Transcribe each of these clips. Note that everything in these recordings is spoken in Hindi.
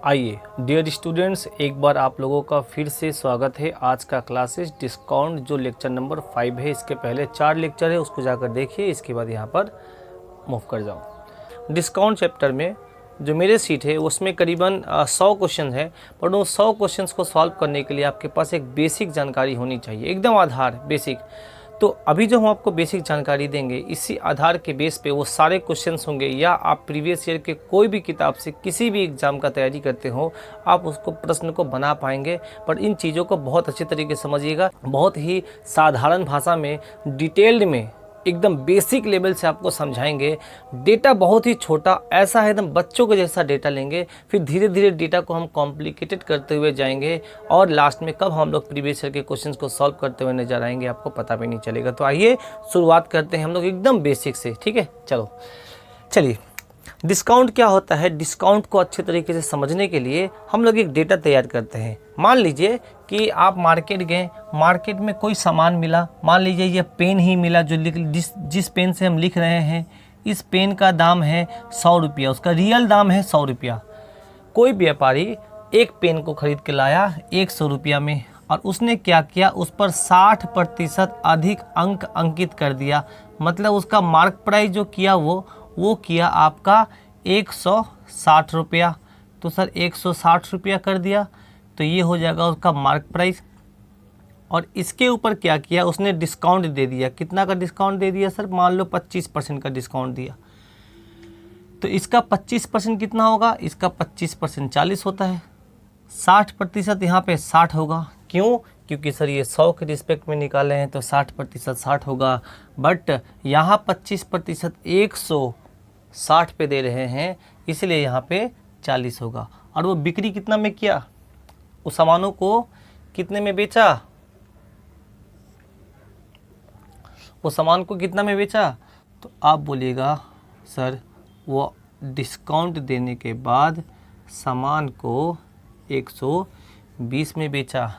आइए डियर स्टूडेंट्स, एक बार आप लोगों का फिर से स्वागत है। आज का क्लासेस डिस्काउंट जो लेक्चर नंबर 5 है, इसके पहले 4 लेक्चर है, उसको जाकर देखिए। इसके बाद यहाँ पर मूव कर जाओ। डिस्काउंट चैप्टर में जो मेरे सीट है उसमें करीबन 100 क्वेश्चन है, पर उन 100 क्वेश्चंस को सॉल्व करने के लिए आपके पास एक बेसिक जानकारी होनी चाहिए, एकदम आधार बेसिक। तो अभी जो हम आपको बेसिक जानकारी देंगे, इसी आधार के बेस पे वो सारे क्वेश्चंस होंगे, या आप प्रीवियस ईयर के कोई भी किताब से किसी भी एग्ज़ाम का तैयारी करते हो, आप उसको प्रश्न को बना पाएंगे। पर इन चीज़ों को बहुत अच्छे तरीके से समझिएगा, बहुत ही साधारण भाषा में, डिटेल्ड में, एकदम बेसिक लेवल से आपको समझाएंगे। डेटा बहुत ही छोटा ऐसा है, एकदम बच्चों के जैसा डेटा लेंगे, फिर धीरे धीरे डेटा को हम कॉम्प्लिकेटेड करते हुए जाएंगे, और लास्ट में कब हम लोग प्रीवियस ईयर के क्वेश्चंस को सॉल्व करते हुए नजर आएंगे, आपको पता भी नहीं चलेगा। तो आइए शुरुआत करते हैं हम लोग एकदम बेसिक से, ठीक है। चलिए डिस्काउंट क्या होता है, डिस्काउंट को अच्छे तरीके से समझने के लिए हम लोग एक डेटा तैयार करते हैं। मान लीजिए कि आप मार्केट गए, मार्केट में कोई सामान मिला, मान लीजिए ये पेन ही मिला, जो जिस पेन से हम लिख रहे हैं, इस पेन का दाम है 100 रुपया, उसका रियल दाम है 100 रुपया। कोई व्यापारी एक पेन को खरीद के लाया 100 रुपया में, और उसने क्या किया, उस पर 60% अधिक अंक अंकित कर दिया। मतलब उसका मार्क प्राइस जो किया वो किया आपका 160 रुपया। तो सर 160 रुपया कर दिया, तो ये हो जाएगा उसका मार्क प्राइस। और इसके ऊपर क्या किया, उसने डिस्काउंट दे दिया। कितना का डिस्काउंट दे दिया सर, मान लो 25% का डिस्काउंट दिया। तो इसका 25% कितना होगा, इसका 25% 40 होता है, 60% यहाँ पे 60 होगा। क्यों? क्योंकि सर ये 100 के रिस्पेक्ट में निकाले हैं, तो 60% 60 होगा। बट यहाँ 25% 160 पे दे रहे हैं, इसलिए यहाँ पे 40 होगा। और वो बिक्री कितना में किया, उस सामानों को कितने में बेचा, वो सामान को कितना में बेचा? तो आप बोलिएगा सर वो डिस्काउंट देने के बाद सामान को 120 में बेचा।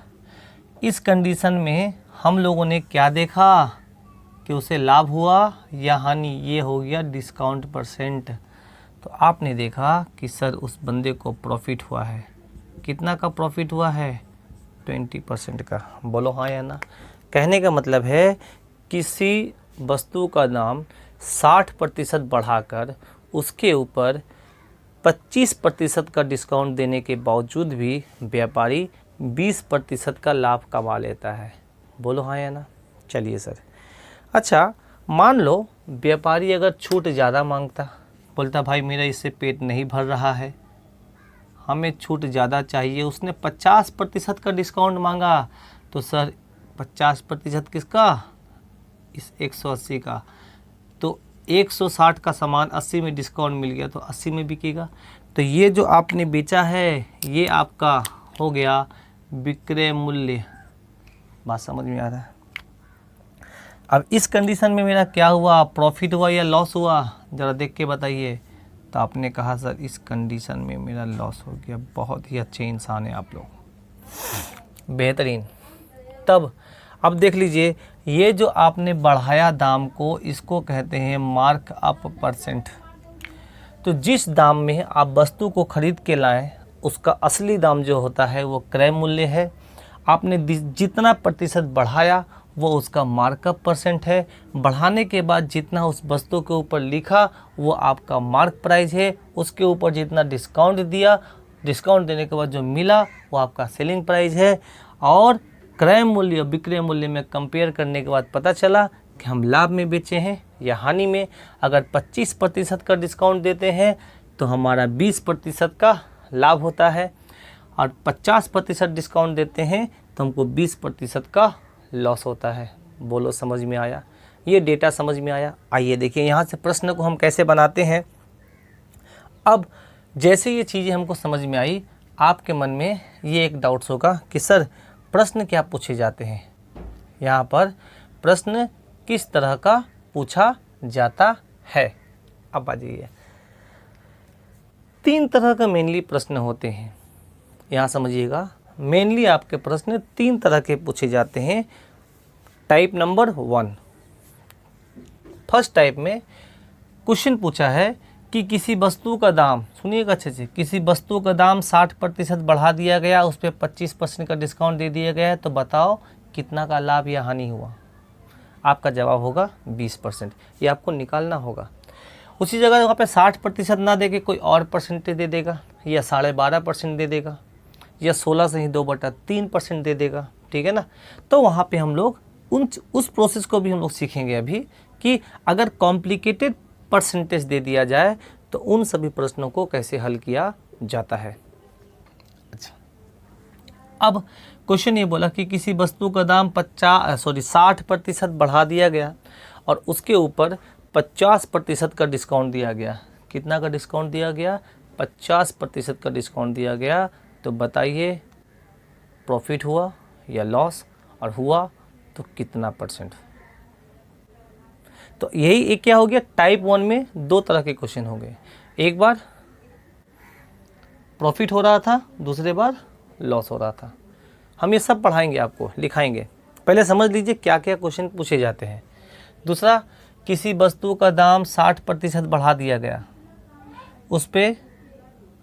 इस कंडीशन में हम लोगों ने क्या देखा कि उसे लाभ हुआ या हानि, ये हो गया डिस्काउंट परसेंट। तो आपने देखा कि सर उस बंदे को प्रॉफिट हुआ है। कितना का प्रॉफिट हुआ है? 20% का। बोलो हाँ या ना। कहने का मतलब है किसी वस्तु का दाम 60% बढ़ाकर उसके ऊपर 25% का डिस्काउंट देने के बावजूद भी व्यापारी 20% का लाभ कमा लेता है। बोलो हाँ या ना। चलिए सर, अच्छा मान लो व्यापारी अगर छूट ज़्यादा मांगता, बोलता भाई मेरा इससे पेट नहीं भर रहा है, हमें छूट ज़्यादा चाहिए, उसने 50% का डिस्काउंट मांगा। तो सर 50% किसका? इस 180 का। तो 160 का सामान 80 में डिस्काउंट मिल गया, तो 80 में बिकेगा। तो ये जो आपने बेचा है ये आपका हो गया विक्रय मूल्य। बात समझ में आ रहा है? अब इस कंडीशन में मेरा क्या हुआ, प्रॉफिट हुआ या लॉस हुआ, ज़रा देख के बताइए। तो आपने कहा सर इस कंडीशन में मेरा लॉस हो गया। बहुत ही अच्छे इंसान हैं आप लोग, बेहतरीन। तब अब देख लीजिए, ये जो आपने बढ़ाया दाम को, इसको कहते हैं मार्क अप परसेंट। तो जिस दाम में आप वस्तु को खरीद के लाएं, उसका असली दाम जो होता है वो क्रय मूल्य है। आपने जितना प्रतिशत बढ़ाया वो उसका मार्कअप परसेंट है। बढ़ाने के बाद जितना उस वस्तु के ऊपर लिखा वो आपका मार्क प्राइस है। उसके ऊपर जितना डिस्काउंट दिया, डिस्काउंट देने के बाद जो मिला वो आपका सेलिंग प्राइस है। और क्रय मूल्य विक्रय मूल्य में कंपेयर करने के बाद पता चला कि हम लाभ में बेचे हैं या हानि में। अगर 25% का डिस्काउंट देते हैं तो हमारा 20% का लाभ होता है, और 50% डिस्काउंट देते हैं तो हमको 20% का लॉस होता है। बोलो समझ में आया? ये डेटा समझ में आया? आइए देखिए यहाँ से प्रश्न को हम कैसे बनाते हैं। अब जैसे ये चीज़ें हमको समझ में आई, आपके मन में ये एक डाउट्स होगा कि सर प्रश्न क्या पूछे जाते हैं, यहाँ पर प्रश्न किस तरह का पूछा जाता है। अब आ जाइए, 3 तरह का मेनली प्रश्न होते हैं। यहाँ समझिएगा, मेनली आपके प्रश्न 3 तरह के पूछे जाते हैं। टाइप नंबर 1, फर्स्ट टाइप में क्वेश्चन पूछा है कि किसी वस्तु का दाम, सुनिएगा अच्छे से, किसी वस्तु का दाम 60% बढ़ा दिया गया, उस पर 25% का डिस्काउंट दे दिया गया है, तो बताओ कितना का लाभ या हानि हुआ। आपका जवाब होगा 20%। ये आपको निकालना होगा। उसी जगह वहाँ पे 60% ना दे के कोई और परसेंटेज दे देगा, या 12.5% दे देगा, या 16 से ही 2/3% दे देगा, ठीक है ना। तो वहाँ पे हम लोग उस प्रोसेस को भी हम लोग सीखेंगे अभी, कि अगर कॉम्प्लिकेटेड परसेंटेज दे दिया जाए तो उन सभी प्रश्नों को कैसे हल किया जाता है। अच्छा, अब क्वेश्चन ये बोला कि किसी वस्तु का दाम 60% बढ़ा दिया गया और उसके ऊपर 50% का डिस्काउंट दिया गया। कितना का डिस्काउंट दिया गया? 50% का डिस्काउंट दिया गया। तो बताइए प्रॉफिट हुआ या लॉस, और हुआ तो कितना परसेंट। तो यही एक क्या हो गया, टाइप 1 में 2 तरह के क्वेश्चन हो गए। एक बार प्रॉफिट हो रहा था, दूसरे बार लॉस हो रहा था। हम ये सब पढ़ाएंगे, आपको लिखाएंगे। पहले समझ लीजिए क्या क्या क्वेश्चन पूछे जाते हैं। दूसरा, किसी वस्तु का दाम 60% बढ़ा दिया गया, उस पर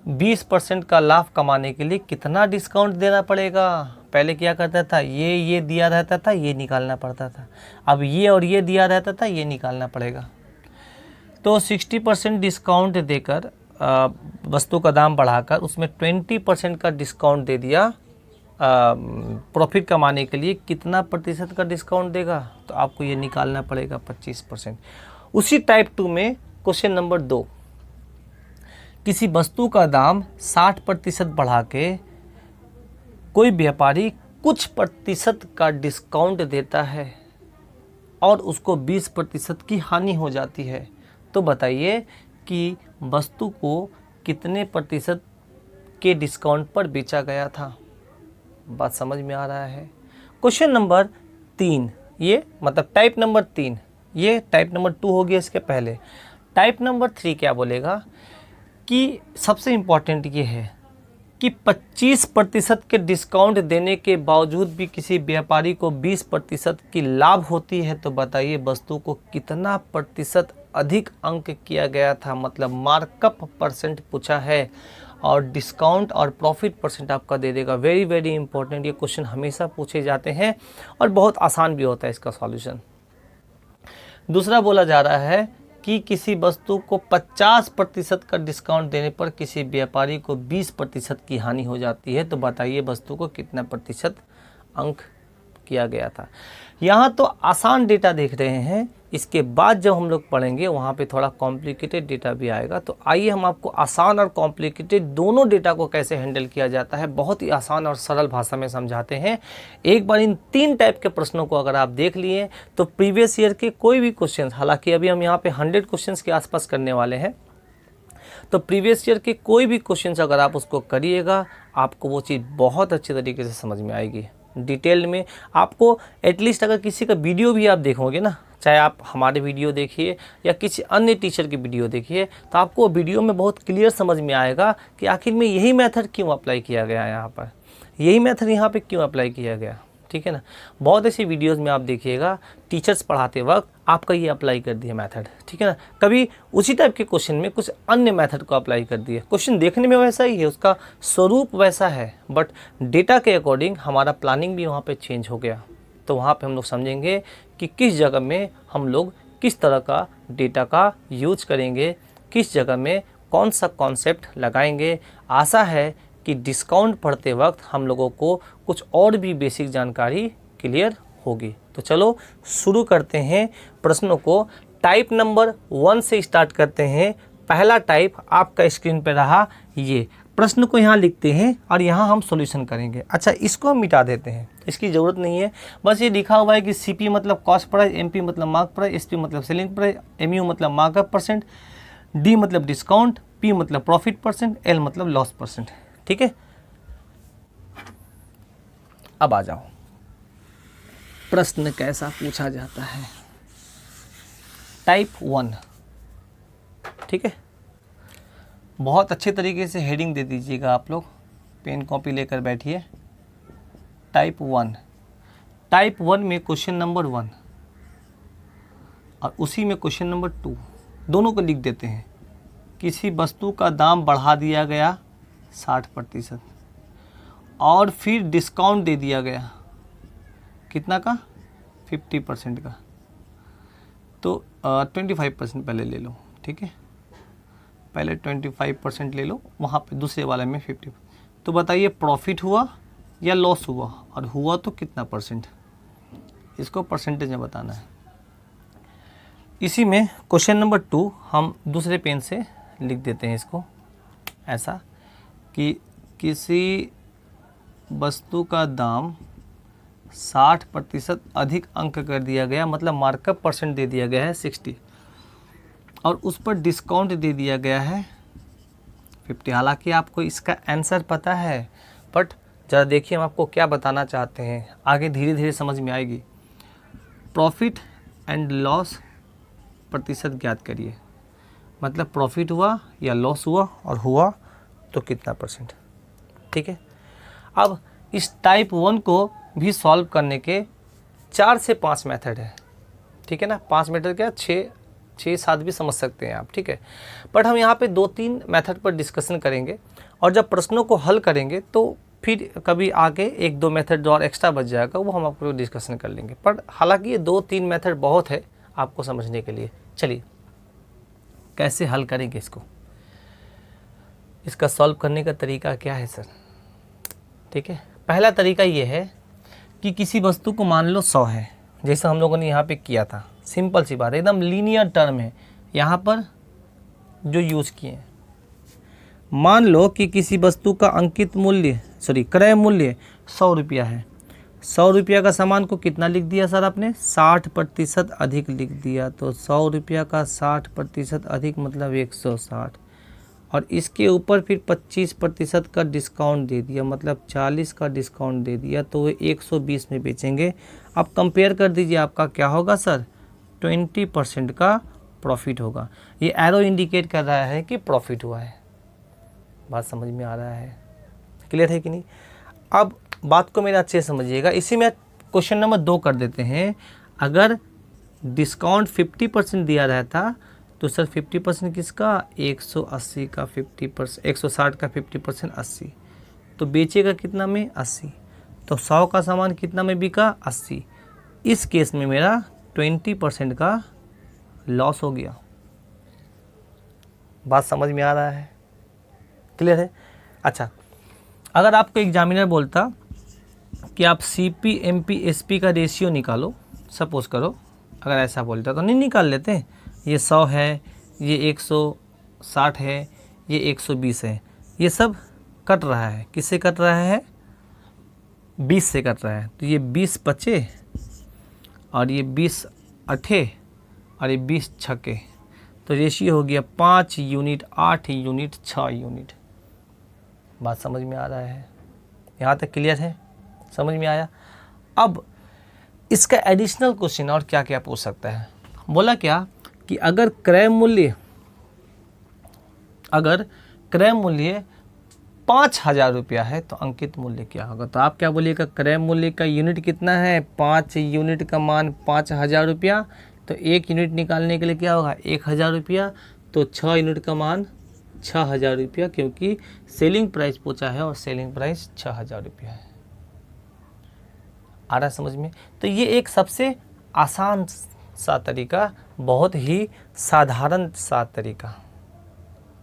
20% का लाभ कमाने के लिए कितना डिस्काउंट देना पड़ेगा। पहले क्या करता था, ये दिया रहता था, ये निकालना पड़ता था। अब ये और ये दिया रहता था, ये निकालना पड़ेगा। तो 60% डिस्काउंट देकर वस्तु का दाम बढ़ाकर उसमें 20% का डिस्काउंट दे दिया प्रॉफिट कमाने के लिए, कितना प्रतिशत का डिस्काउंट देगा। तो आपको ये निकालना पड़ेगा 25%। उसी टाइप 2 में क्वेश्चन नंबर 2, किसी वस्तु का दाम 60% बढ़ा के कोई व्यापारी कुछ प्रतिशत का डिस्काउंट देता है और उसको 20% की हानि हो जाती है। तो बताइए कि वस्तु को कितने प्रतिशत के डिस्काउंट पर बेचा गया था। बात समझ में आ रहा है। क्वेश्चन नंबर 3, ये मतलब टाइप नंबर 3, ये टाइप नंबर 2 हो गया इसके पहले। टाइप नंबर 3 क्या बोलेगा कि सबसे इम्पॉर्टेंट ये है कि 25% के डिस्काउंट देने के बावजूद भी किसी व्यापारी को 20% की लाभ होती है। तो बताइए वस्तु को कितना प्रतिशत अधिक अंक किया गया था, मतलब मार्कअप परसेंट पूछा है, और डिस्काउंट और प्रॉफिट परसेंट आपका दे देगा। वेरी वेरी इंपॉर्टेंट, ये क्वेश्चन हमेशा पूछे जाते हैं और बहुत आसान भी होता है इसका सॉल्यूशन। दूसरा बोला जा रहा है कि किसी वस्तु को 50% का डिस्काउंट देने पर किसी व्यापारी को 20% की हानि हो जाती है। तो बताइए वस्तु को कितना प्रतिशत अंक किया गया था। यहाँ तो आसान डेटा देख रहे हैं, इसके बाद जब हम लोग पढ़ेंगे वहाँ पे थोड़ा कॉम्प्लिकेटेड डेटा भी आएगा। तो आइए हम आपको आसान और कॉम्प्लिकेटेड दोनों डेटा को कैसे हैंडल किया जाता है बहुत ही आसान और सरल भाषा में समझाते हैं। एक बार इन 3 टाइप के प्रश्नों को अगर आप देख लिए तो प्रीवियस ईयर के कोई भी क्वेश्चन, हालांकि अभी हम यहाँ पे 100 क्वेश्चन के आसपास करने वाले हैं, तो प्रीवियस ईयर के कोई भी क्वेश्चन अगर आप उसको करिएगा आपको वो चीज़ बहुत अच्छे तरीके से समझ में आएगी। डिटेल में आपको एटलीस्ट अगर किसी का वीडियो भी आप देखोगे ना, चाहे आप हमारे वीडियो देखिए या किसी अन्य टीचर की वीडियो देखिए, तो आपको वीडियो में बहुत क्लियर समझ में आएगा कि आखिर में यही मेथड क्यों अप्लाई किया गया है, यहाँ पर यही मेथड यहाँ पे क्यों अप्लाई किया गया। ठीक है ना, बहुत ऐसी वीडियोस में आप देखिएगा टीचर्स पढ़ाते वक्त आपका ये अप्लाई कर दिया मेथड, ठीक है ना। कभी उसी टाइप के क्वेश्चन में कुछ अन्य मेथड को अप्लाई कर दिया। क्वेश्चन देखने में वैसा ही है, उसका स्वरूप वैसा है, बट डेटा के अकॉर्डिंग हमारा प्लानिंग भी वहाँ पे चेंज हो गया। तो वहाँ पे हम लोग समझेंगे कि किस जगह में हम लोग किस तरह का डेटा का यूज करेंगे, किस जगह में कौन सा कॉन्सेप्ट लगाएंगे। आशा है कि डिस्काउंट पढ़ते वक्त हम लोगों को कुछ और भी बेसिक जानकारी क्लियर होगी। तो चलो शुरू करते हैं प्रश्नों को। टाइप नंबर 1 से स्टार्ट करते हैं। पहला टाइप आपका स्क्रीन पे रहा, ये प्रश्न को यहाँ लिखते हैं और यहाँ हम सॉल्यूशन करेंगे। अच्छा, इसको हम मिटा देते हैं, इसकी ज़रूरत नहीं है। बस ये लिखा हुआ है कि CP मतलब कॉस्ट प्राइस, MP मतलब मार्क प्राइस, SP मतलब सेलिंग प्राइस, MU मतलब मार्कअप परसेंट, D मतलब डिस्काउंट, P मतलब प्रॉफिट परसेंट, L मतलब लॉस परसेंट। ठीक है, अब आ जाओ प्रश्न कैसा पूछा जाता है। टाइप 1, ठीक है, बहुत अच्छे तरीके से हेडिंग दे दीजिएगा आप लोग, पेन कॉपी लेकर बैठिए। टाइप 1, टाइप 1 में क्वेश्चन नंबर 1 और उसी में क्वेश्चन नंबर 2 दोनों को लिख देते हैं। किसी वस्तु का दाम बढ़ा दिया गया 60% और फिर डिस्काउंट दे दिया गया कितना का, 50% का, तो 25% पहले ले लो, ठीक है, पहले 25% ले लो, वहाँ पे दूसरे वाले में 50। तो बताइए प्रॉफिट हुआ या लॉस हुआ, और हुआ तो कितना परसेंट, इसको परसेंटेज में बताना है। इसी में क्वेश्चन नंबर 2 हम दूसरे पेन से लिख देते हैं इसको ऐसा कि किसी वस्तु का दाम 60% अधिक अंक कर दिया गया, मतलब मार्कअप परसेंट दे दिया गया है 60 और उस पर डिस्काउंट दे दिया गया है 50। हालांकि आपको इसका आंसर पता है, बट ज़रा देखिए हम आपको क्या बताना चाहते हैं, आगे धीरे धीरे समझ में आएगी। प्रॉफिट एंड लॉस प्रतिशत ज्ञात करिए, मतलब प्रॉफिट हुआ या लॉस हुआ और हुआ तो कितना परसेंट, ठीक है। अब इस टाइप 1 को भी सॉल्व करने के 4 से 5 मेथड है, ठीक है ना। 5 मेथड क्या, 6-7 भी समझ सकते हैं आप, ठीक है। बट हम यहाँ पे 2-3 मेथड पर डिस्कशन करेंगे और जब प्रश्नों को हल करेंगे तो फिर कभी आगे 1-2 मेथड जो और एक्स्ट्रा बच जाएगा वो हम आपको डिस्कशन कर लेंगे। पर हालांकि ये 2-3 मेथड बहुत है आपको समझने के लिए। चलिए कैसे हल करेंगे इसको, इसका सॉल्व करने का तरीका क्या है सर, ठीक है। पहला तरीका ये है कि किसी वस्तु को मान लो 100 है, जैसा हम लोगों ने यहाँ पे किया था, सिंपल सी बात है, एकदम लीनियर टर्म है यहाँ पर जो यूज़ किए। मान लो कि किसी वस्तु का अंकित मूल्य क्रय मूल्य 100 रुपया है। 100 रुपया का सामान को कितना लिख दिया सर आपने, 60% अधिक लिख दिया। तो 100 रुपया का 60% अधिक मतलब 160, और इसके ऊपर फिर 25% का डिस्काउंट दे दिया, मतलब 40 का डिस्काउंट दे दिया, तो वो 120 में बेचेंगे। अब कंपेयर कर दीजिए, आपका क्या होगा सर, 20% का प्रॉफिट होगा। ये एरो इंडिकेट कर रहा है कि प्रॉफिट हुआ है। बात समझ में आ रहा है, क्लियर है कि नहीं। अब बात को मेरा अच्छे से समझिएगा। इसी में क्वेश्चन नंबर 2 कर देते हैं। अगर डिस्काउंट 50% दिया रहता तो सर 50% किसका, 180 का 50%, 160 का 50% 80, तो बेचेगा कितना में, 80। तो 100 का सामान कितना में बिका, 80। इस केस में मेरा 20% का लॉस हो गया। बात समझ में आ रहा है, क्लियर है। अच्छा, अगर आपको एग्जामिनर बोलता कि आप CP MP SP का रेशियो निकालो, सपोज करो अगर ऐसा बोलता तो नहीं निकाल लेते। ये 100 है, ये 160 है, ये 120 है, ये सब कट रहा है, किससे कट रहा है, 20 से कट रहा है। तो ये 20 बचे और ये 20 अठे और ये 20 छके, तो रेशियो हो गया 5 यूनिट, 8 यूनिट, 6 यूनिट। बात समझ में आ रहा है, यहाँ तक क्लियर है, समझ में आया। अब इसका एडिशनल क्वेश्चन और क्या क्या पूछ सकता है, बोला क्या कि अगर क्रय मूल्य 5,000 रुपया है तो अंकित मूल्य क्या होगा। तो आप क्या बोलिएगा, क्रय मूल्य का यूनिट कितना है, 5 यूनिट का मान 5,000 रुपया, तो 1 यूनिट निकालने के लिए क्या होगा, 1,000 रुपया, तो 6 यूनिट का मान 6,000 रुपया, क्योंकि सेलिंग प्राइस पूछा है और सेलिंग प्राइस 6,000 रुपया है। आ रहा समझ में। तो ये एक सबसे आसान सा तरीका, बहुत ही साधारण सा तरीका।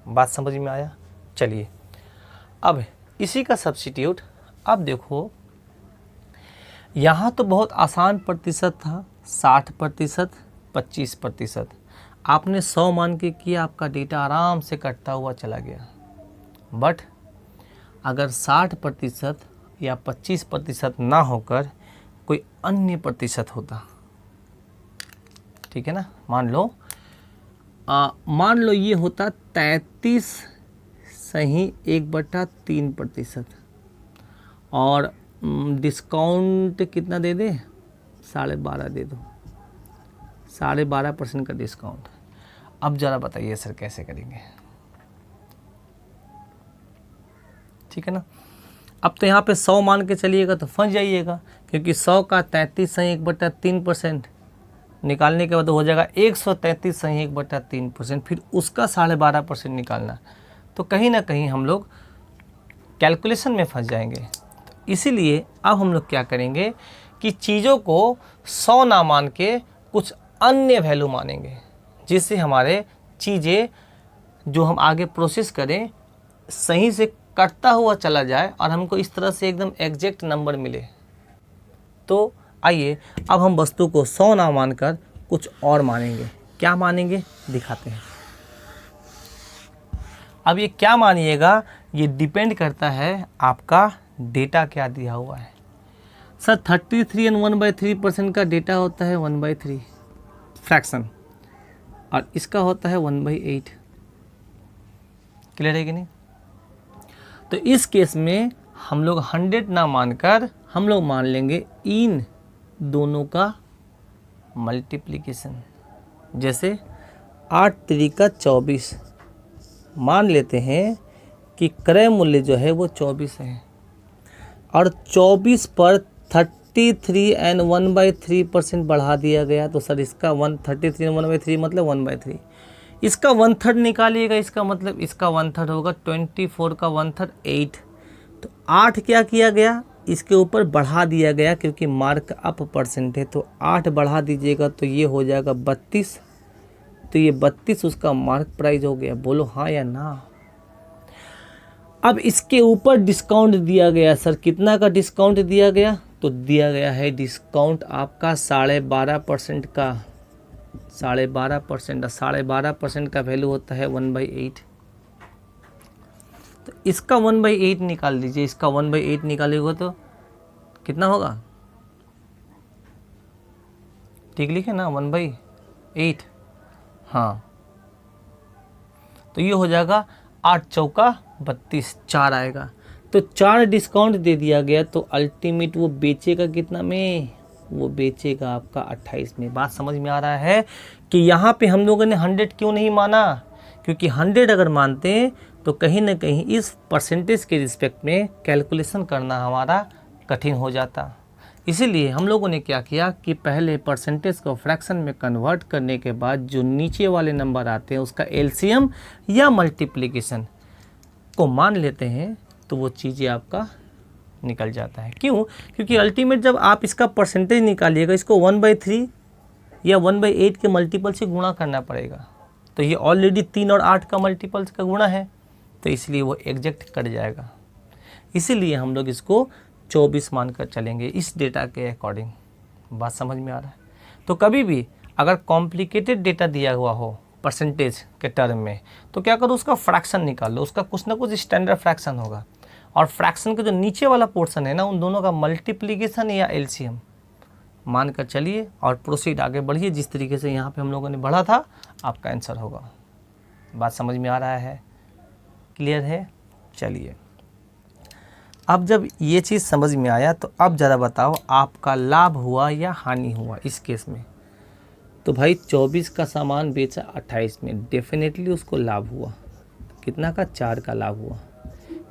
बात समझ में आया। चलिए अब इसी का सब्स्टिट्यूट, अब देखो यहाँ तो बहुत आसान प्रतिशत था, 60%, 25%। आपने 100 मान के किया, आपका डेटा आराम से कटता हुआ चला गया। बट अगर 60% या 25% ना होकर कोई अन्य प्रतिशत होता, ठीक है ना, मान लो ये होता 33 सही 1/3%, और डिस्काउंट कितना दे दे, 12.5 दे दो, 12.5% का डिस्काउंट। अब ज़रा बताइए सर कैसे करेंगे, ठीक है ना। अब तो यहाँ पे 100 मान के चलिएगा तो फंस जाइएगा, क्योंकि 100 का 33 सही 1/3%, निकालने के बाद हो जाएगा 133.3%, फिर उसका 12.5% निकालना, तो कहीं ना कहीं हम लोग कैलकुलेशन में फंस जाएंगे। तो इसीलिए अब हम लोग क्या करेंगे कि चीज़ों को 100 ना मान के कुछ अन्य वैल्यू मानेंगे, जिससे हमारे चीज़ें जो हम आगे प्रोसेस करें सही से कटता हुआ चला जाए और हमको इस तरह से एकदम एग्जैक्ट नंबर मिले। तो आइए अब हम वस्तु को 100 ना मानकर कुछ और मानेंगे। क्या मानेंगे दिखाते हैं। अब ये क्या मानिएगा, ये डिपेंड करता है आपका डेटा क्या दिया हुआ है। सर 33 एंड 1/3% का डेटा होता है 1/3 फ्रैक्शन, और इसका होता है 1/8। क्लियर है कि नहीं? तो इस केस में हम लोग 100 ना मानकर हम लोग मान लेंगे इन दोनों का मल्टीप्लिकेशन। जैसे 8 3 24 मान लेते हैं कि क्रय मूल्य जो है वो 24 है, और 24 पर 33 एंड 1/3% बढ़ा दिया गया। तो सर इसका 133 1/3 मतलब 1/3, इसका 1/3 निकालिएगा, इसका मतलब इसका 1/3 होगा 24 का 1/3 8। तो 8 क्या किया गया, इसके ऊपर बढ़ा दिया गया क्योंकि मार्क अप परसेंट है, तो 8 बढ़ा दीजिएगा तो ये हो जाएगा 32। तो ये 32 उसका मार्क प्राइस हो गया। बोलो हाँ या ना। अब इसके ऊपर डिस्काउंट दिया गया। सर कितना का डिस्काउंट दिया गया? तो दिया गया है डिस्काउंट आपका 12.5% का। 12.5%, 12.5% का वैल्यू होता है 1/8। तो इसका 1/8 निकाल दीजिए। इसका 1/8 निकालेगा तो कितना होगा? ठीक लिखे ना, 1/8। हाँ, तो ये हो जाएगा 8 चौका 32, 4 आएगा। तो 4 डिस्काउंट दे दिया गया, तो अल्टीमेट वो बेचेगा कितना में? वो बेचेगा आपका 28 में। बात समझ में आ रहा है कि यहाँ पे हम लोगों ने 100 क्यों नहीं माना? क्योंकि 100 अगर मानते हैं तो कहीं ना कहीं इस परसेंटेज के रिस्पेक्ट में कैलकुलेशन करना हमारा कठिन हो जाता। इसीलिए हम लोगों ने क्या किया कि पहले परसेंटेज को फ्रैक्शन में कन्वर्ट करने के बाद जो नीचे वाले नंबर आते हैं उसका एलसीएम या मल्टीप्लिकेशन को मान लेते हैं, तो वो चीज़ें आपका निकल जाता है। क्यों? क्योंकि अल्टीमेट जब आप इसका परसेंटेज निकालिएगा, इसको 1/3 या 1/8 के मल्टीपल से गुणा करना पड़ेगा। तो ये ऑलरेडी 3 और 8 का मल्टीपल्स का गुणा है, तो इसलिए वो एग्जैक्ट कट जाएगा। इसीलिए हम लोग इसको 24 मानकर चलेंगे इस डेटा के अकॉर्डिंग। बात समझ में आ रहा है? तो कभी भी अगर कॉम्प्लिकेटेड डेटा दिया हुआ हो परसेंटेज के टर्म में, तो क्या करो, उसका फ्रैक्शन निकाल लो। उसका कुछ ना कुछ स्टैंडर्ड फ्रैक्शन होगा, और फ्रैक्शन का जो नीचे वाला पोर्शन है ना, उन दोनों का मल्टीप्लिकेशन या एलसीएम मानकर चलिए और प्रोसीड आगे बढ़िए। जिस तरीके से यहाँ पे हम लोगों ने बढ़ा था, आपका आंसर होगा। बात समझ में आ रहा है? क्लियर है? चलिए, अब जब ये चीज़ समझ में आया तो अब ज़रा बताओ आपका लाभ हुआ या हानि हुआ इस केस में? तो भाई 24 का सामान बेचा 28 में, डेफिनेटली उसको लाभ हुआ। कितना का? 4 का लाभ हुआ।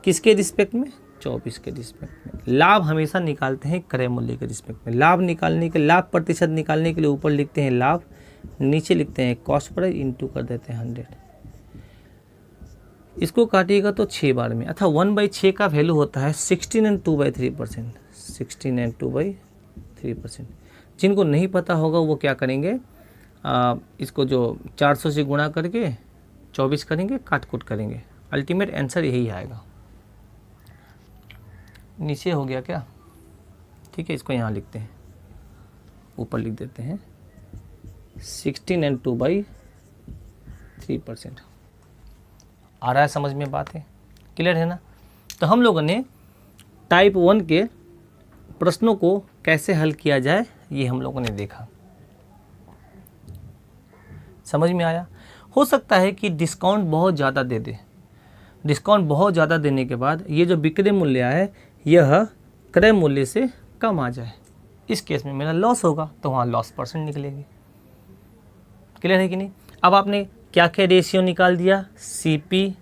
किसके रिस्पेक्ट में? 24 के रिस्पेक्ट में। लाभ हमेशा निकालते हैं क्रय मूल्य के रिस्पेक्ट में। लाभ निकालने के, लाभ प्रतिशत निकालने के लिए ऊपर लिखते हैं लाभ, नीचे लिखते हैं कॉस्ट प्राइस, इंटू कर देते हैं 100। इसको काटिएगा तो 6 बार में, अर्थात 1/6 का वैल्यू होता है 16 एंड 2/3%। 16 एंड 2/3%। जिनको नहीं पता होगा वो क्या करेंगे, इसको जो 400 से गुणा करके 24 करेंगे, काट कूट करेंगे, अल्टीमेट आंसर यही आएगा। नीचे हो गया क्या? ठीक है, इसको यहाँ लिखते हैं, ऊपर लिख देते हैं 16 एंड 2/3%। आ रहा है समझ में बात है? क्लियर है ना? तो हम लोगों ने टाइप 1 के प्रश्नों को कैसे हल किया जाए ये हम लोगों ने देखा। समझ में आया? हो सकता है कि डिस्काउंट बहुत ज़्यादा दे दे। डिस्काउंट बहुत ज़्यादा देने के बाद ये जो विक्रय मूल्य है यह क्रय मूल्य से कम आ जाए। इस केस में मेरा लॉस होगा, तो वहाँ लॉस परसेंट निकलेगी। क्लियर है कि नहीं? अब आपने क्या क्या रेशियो निकाल दिया? CP,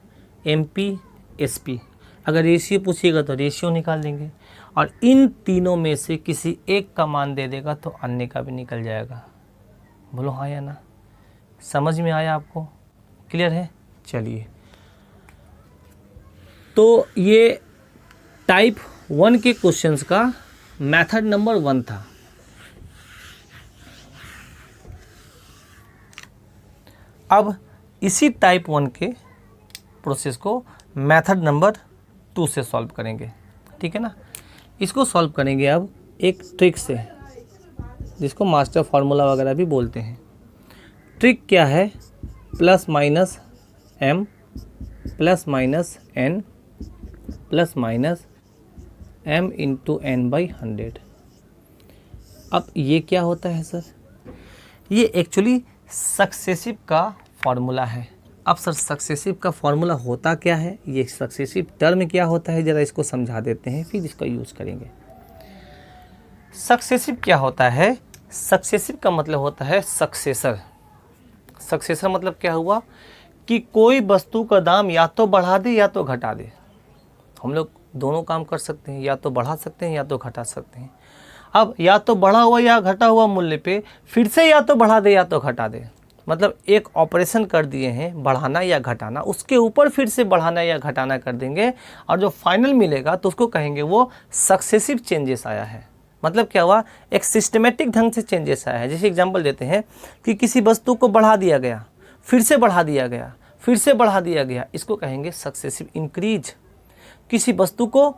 MP, SP। अगर रेशियो पूछिएगा तो रेशियो निकाल देंगे, और इन तीनों में से किसी एक का मान दे देगा तो अन्य का भी निकल जाएगा। बोलो हाँ या ना। समझ में आया आपको? क्लियर है? चलिए, तो ये टाइप 1 के क्वेश्चंस का मेथड नंबर 1 था। अब इसी टाइप 1 के प्रोसेस को मेथड नंबर 2 से सॉल्व करेंगे, ठीक है ना। इसको सॉल्व करेंगे अब एक ट्रिक से, जिसको मास्टर फार्मूला वगैरह भी बोलते हैं। ट्रिक क्या है? Plus minus m plus minus n plus minus m into n by 100। अब ये क्या होता है सर? ये एक्चुअली सक्सेसिव का फॉर्मूला है। अब सर सक्सेसिव का फॉर्मूला होता क्या है, ये सक्सेसिव टर्म क्या होता है, ज़रा इसको समझा देते हैं, फिर इसका यूज़ करेंगे। सक्सेसिव क्या होता है? सक्सेसिव का मतलब होता है सक्सेसर। सक्सेसर मतलब क्या हुआ कि कोई वस्तु का दाम या तो बढ़ा दे या तो घटा दे। हम लोग दोनों काम कर सकते हैं, या तो बढ़ा सकते हैं या तो घटा सकते हैं। अब या तो बढ़ा हुआ या घटा हुआ मूल्य पे फिर से या तो बढ़ा दे या तो घटा दे, मतलब एक ऑपरेशन कर दिए हैं बढ़ाना या घटाना, उसके ऊपर फिर से बढ़ाना या घटाना कर देंगे, और जो फाइनल मिलेगा तो उसको कहेंगे वो सक्सेसिव चेंजेस आया है। मतलब क्या हुआ? एक सिस्टमेटिक ढंग से चेंजेस आया है। जैसे एग्जांपल देते हैं कि किसी वस्तु को बढ़ा दिया गया, फिर से बढ़ा दिया गया, फिर से बढ़ा दिया गया, इसको कहेंगे सक्सेसिव इंक्रीज। किसी वस्तु को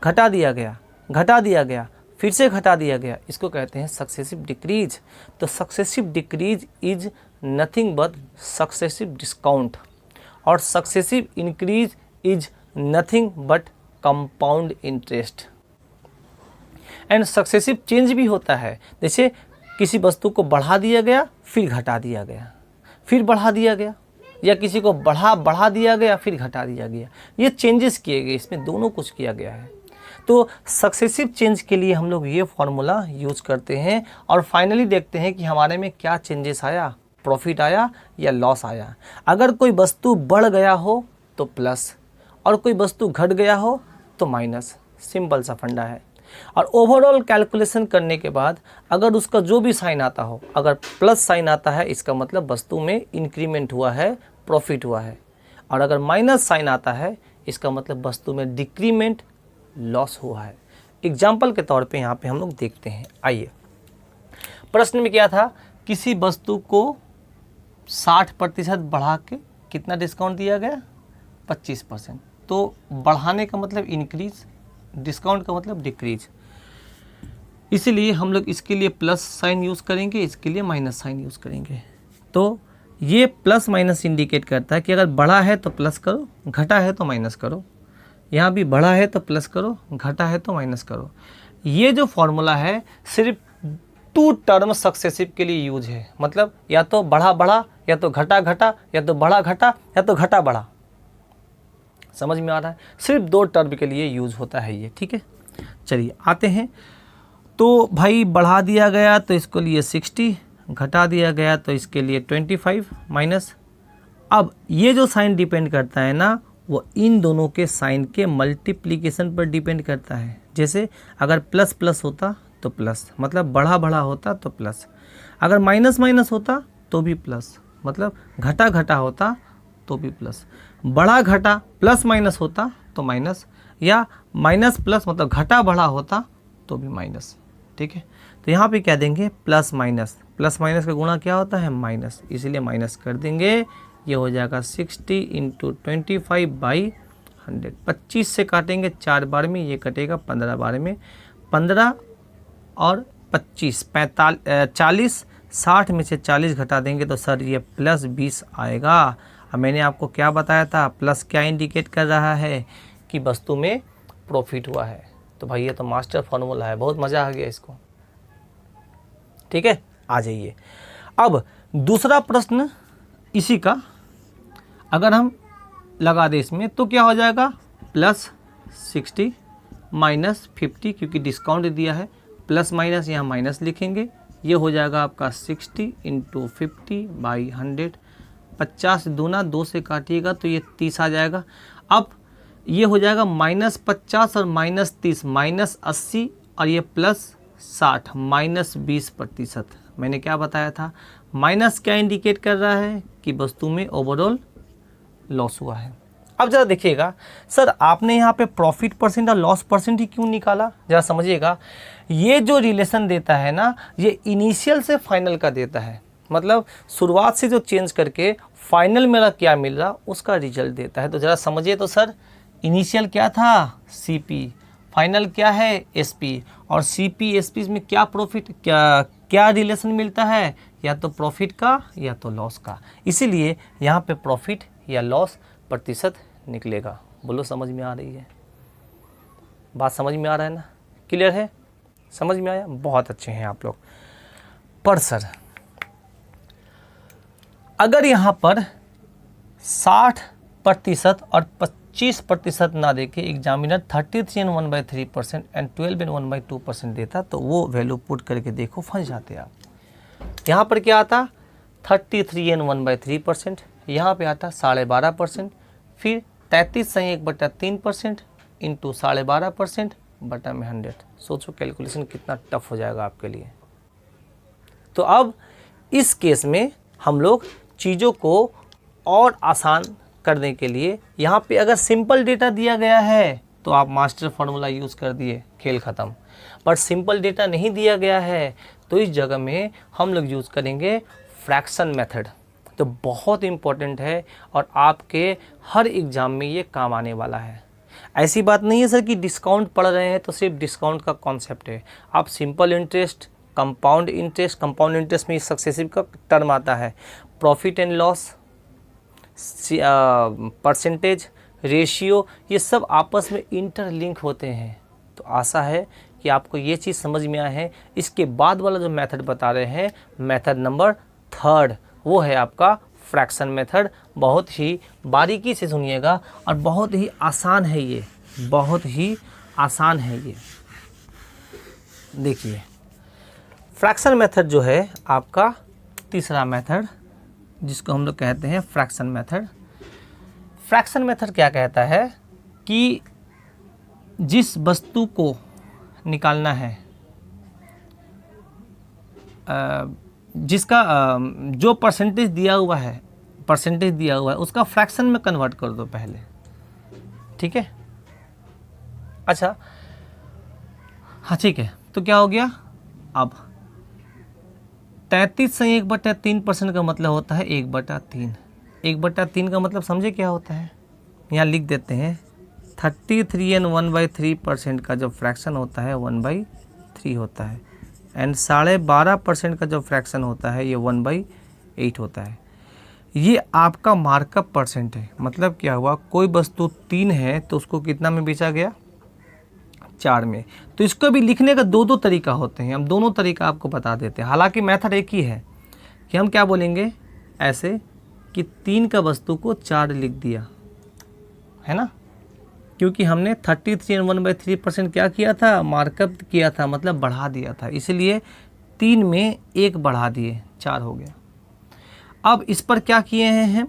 घटा दिया गया, घटा दिया गया, फिर से घटा दिया गया, इसको कहते हैं सक्सेसिव डिक्रीज। तो successive decrease is nothing but successive discount, और successive increase is nothing but compound interest. And successive change भी होता है, जैसे किसी वस्तु को बढ़ा दिया गया, फिर घटा दिया गया, फिर बढ़ा दिया गया, या किसी को बढ़ा दिया गया, फिर घटा दिया गया, ये चेंजेस किए गए, इसमें दोनों कुछ किया गया है। तो सक्सेसिव चेंज के लिए हम लोग ये फॉर्मूला यूज़ करते हैं, और फाइनली देखते हैं कि हमारे में क्या चेंजेस आया, प्रॉफिट आया या लॉस आया। अगर कोई वस्तु बढ़ गया हो तो प्लस, और कोई वस्तु घट गया हो तो माइनस। सिंपल सा फंडा है। और ओवरऑल कैलकुलेशन करने के बाद अगर उसका जो भी साइन आता हो, अगर प्लस साइन आता है, इसका मतलब वस्तु में इंक्रीमेंट हुआ है, प्रॉफिट हुआ है, और अगर माइनस साइन आता है, इसका मतलब वस्तु में डिक्रीमेंट, लॉस हुआ है। एग्जाम्पल के तौर पे यहाँ पे हम लोग देखते हैं। आइए, प्रश्न में क्या था? किसी वस्तु को 60% बढ़ा के कितना डिस्काउंट दिया गया? 25%। तो बढ़ाने का मतलब इंक्रीज, डिस्काउंट का मतलब डिक्रीज। इसीलिए हम लोग इसके लिए प्लस साइन यूज़ करेंगे, इसके लिए माइनस साइन यूज़ करेंगे। तो ये प्लस माइनस इंडिकेट करता है कि अगर बढ़ा है तो प्लस करो, घटा है तो माइनस करो। यहाँ भी बढ़ा है तो प्लस करो, घटा है तो माइनस करो। ये जो फॉर्मूला है सिर्फ 2 टर्म सक्सेसिव के लिए यूज है, मतलब या तो बढ़ा बढ़ा, या तो घटा घटा, या तो बढ़ा घटा, या तो घटा बढ़ा। समझ में आ रहा है? सिर्फ 2 टर्म के लिए यूज होता है ये, ठीक है। चलिए आते हैं। तो भाई बढ़ा दिया गया तो इसके लिए 60, घटा दिया गया तो इसके लिए 25 माइनस। अब ये जो साइन डिपेंड करता है ना, वो इन दोनों के साइन के मल्टीप्लिकेशन पर डिपेंड करता है। जैसे अगर प्लस प्लस होता तो प्लस, मतलब बढ़ा बढ़ा होता तो प्लस, अगर माइनस माइनस होता तो भी प्लस, मतलब घटा घटा होता तो भी प्लस, बढ़ा घटा प्लस माइनस होता तो माइनस, या माइनस प्लस मतलब घटा बढ़ा होता तो भी माइनस, ठीक है। तो यहाँ पे क्या देंगे? प्लस माइनस, प्लस माइनस का गुणा क्या होता है? माइनस, इसलिए माइनस कर देंगे। ये हो जाएगा 60 इंटू 25/100। 25 से काटेंगे 4 बार में, ये कटेगा 15 बार में। 15 और 25 40, 60 में से 40 घटा देंगे तो सर ये प्लस 20 आएगा। अब मैंने आपको क्या बताया था? प्लस क्या इंडिकेट कर रहा है? कि वस्तु में प्रॉफिट हुआ है। तो भाई ये तो मास्टर फॉर्मूला है, बहुत मज़ा आ गया इसको, ठीक है। आ जाइए, अब दूसरा प्रश्न इसी का अगर हम लगा दें इसमें तो क्या हो जाएगा? प्लस 60 माइनस 50, क्योंकि डिस्काउंट दिया है, प्लस माइनस यहाँ माइनस लिखेंगे। ये हो जाएगा आपका 60 इंटू 50/100। 50 दूना 2 से काटिएगा तो ये 30 आ जाएगा। अब ये हो जाएगा -50 और -30, -80, और ये +60, -20%। मैंने क्या बताया था? माइनस क्या इंडिकेट कर रहा है कि वस्तु में ओवरऑल लॉस हुआ है। अब जरा देखिएगा सर, आपने यहाँ पे प्रॉफिट परसेंट और लॉस परसेंट ही क्यों निकाला, जरा समझिएगा। ये जो रिलेशन देता है ना, ये इनिशियल से फाइनल का देता है, मतलब शुरुआत से जो चेंज करके फाइनल मेरा क्या मिल रहा उसका रिजल्ट देता है। तो ज़रा समझिए तो सर, इनिशियल क्या था CP, फाइनल क्या है SP, और CP SP में क्या प्रॉफिट क्या रिलेशन मिलता है, या तो प्रॉफिट का या तो लॉस का। इसीलिए यहाँ पे प्रॉफिट या लॉस प्रतिशत निकलेगा। बोलो समझ में आ रही है बात? समझ में आ रहा है ना? क्लियर है? समझ में आया? बहुत अच्छे हैं आप लोग। पर सर अगर यहाँ पर 60% और 25% ना देके एग्जामिनर 33 and 1/3% एंड 12 and 1/2% देता, तो वो वैल्यू पुट करके देखो फंस जाते आप। यहाँ पर क्या आता 33 and 1/3%, यहाँ पे आता 12.5%, फिर 33/1/3% इंटू 12.5% बटा में 100। सोचो कैलकुलेशन कितना टफ हो जाएगा आपके लिए। तो अब इस केस में हम लोग चीज़ों को और आसान करने के लिए, यहाँ पे अगर सिंपल डेटा दिया गया है तो आप मास्टर फार्मूला यूज़ कर दिए, खेल ख़त्म। पर सिंपल डेटा नहीं दिया गया है तो इस जगह में हम लोग यूज़ करेंगे फ्रैक्शन मेथड। तो बहुत इम्पोर्टेंट है और आपके हर एग्ज़ाम में ये काम आने वाला है। ऐसी बात नहीं है सर कि डिस्काउंट पढ़ रहे हैं तो सिर्फ डिस्काउंट का कॉन्सेप्ट है। आप सिंपल इंटरेस्ट, कंपाउंड इंटरेस्ट में सक्सेसिव का टर्म आता है, profit and loss, percentage, ratio, ये सब आपस में इंटरलिंक होते हैं। तो आशा है कि आपको ये चीज़ समझ में आया है। इसके बाद वाला जो मेथड बता रहे हैं, मेथड नंबर 3, वो है आपका फ्रैक्शन मेथड। बहुत ही बारीकी से सुनिएगा और बहुत ही आसान है ये, बहुत ही आसान है ये। देखिए फ्रैक्शन मेथड जो है आपका तीसरा मेथड, जिसको हम लोग कहते हैं फ्रैक्शन मेथड। फ्रैक्शन मेथड क्या कहता है कि जिस वस्तु को निकालना है, जिसका जो परसेंटेज दिया हुआ है उसका फ्रैक्शन में कन्वर्ट कर दो पहले, ठीक है। अच्छा हाँ ठीक है, तो क्या हो गया, अब 33/1/3% का मतलब होता है 1/3। 1/3 का मतलब समझे क्या होता है, यहाँ लिख देते हैं 33 and 1/3% का जो फ्रैक्शन होता है 1/3 होता है, एंड 12.5% का जो फ्रैक्शन होता है ये 1/8 होता है। ये आपका मार्कअप परसेंट है। मतलब क्या हुआ, कोई वस्तु 3 है तो उसको कितना में बेचा गया, 4 में। तो इसको भी लिखने का दो तरीका होते हैं, हम दोनों तरीका आपको बता देते हैं। हालांकि मेथड एक ही है कि हम क्या बोलेंगे ऐसे कि 3 का वस्तु को 4 लिख दिया, है ना, क्योंकि हमने 33 and 1/3% क्या किया था, मार्कअप किया था, मतलब बढ़ा दिया था, इसलिए 3 में 1 बढ़ा दिए, 4 हो गया। अब इस पर क्या किए हैं हम,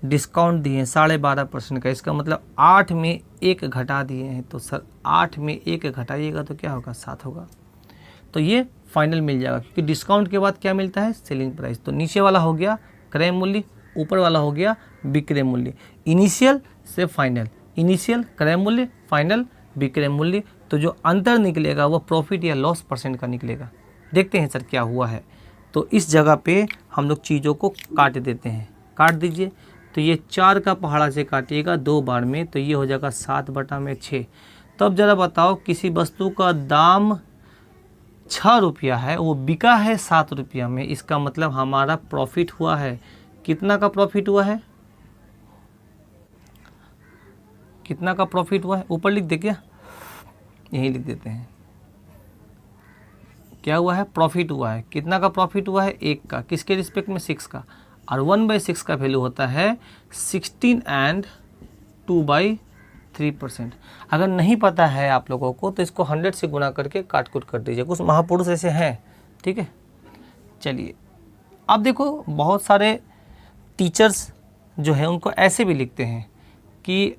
डिस्काउंट दिए 12.5% का, इसका मतलब 8 में 1 घटा दिए हैं। तो सर 8 में 1 घटाइएगा तो क्या होगा, 7 होगा। तो ये फाइनल मिल जाएगा, क्योंकि डिस्काउंट के बाद क्या मिलता है, सेलिंग प्राइस। तो नीचे वाला हो गया क्रय मूल्य, ऊपर वाला हो गया विक्रय मूल्य। इनिशियल से फाइनल, इनिशियल क्रय मूल्य, फाइनल विक्रय मूल्य। तो जो अंतर निकलेगा वो प्रॉफिट या लॉस परसेंट का निकलेगा। देखते हैं सर क्या हुआ है। तो इस जगह पे हम लोग चीज़ों को काट देते हैं, काट दीजिए। तो ये 4 का पहाड़ा से काटिएगा 2 बार में, तो ये हो जाएगा 7/6। तो अब ज़रा बताओ, किसी वस्तु का दाम 6 रुपया है, वो बिका है 7 रुपया में, इसका मतलब हमारा प्रॉफिट हुआ है, कितना का प्रॉफिट हुआ है, कितना का प्रॉफिट हुआ है, ऊपर लिख दे क्या, यही लिख देते हैं। क्या हुआ है, प्रॉफिट हुआ है, कितना का प्रॉफिट हुआ है, 1 का, किसके रिस्पेक्ट में, 6 का। और 1/6 का वैल्यू होता है 16 and 2/3%। अगर नहीं पता है आप लोगों को तो इसको 100 से गुना करके काट कूट कर दीजिए, कुछ महापुरुष ऐसे हैं, ठीक है। चलिए अब देखो, बहुत सारे टीचर्स जो है उनको ऐसे भी लिखते हैं कि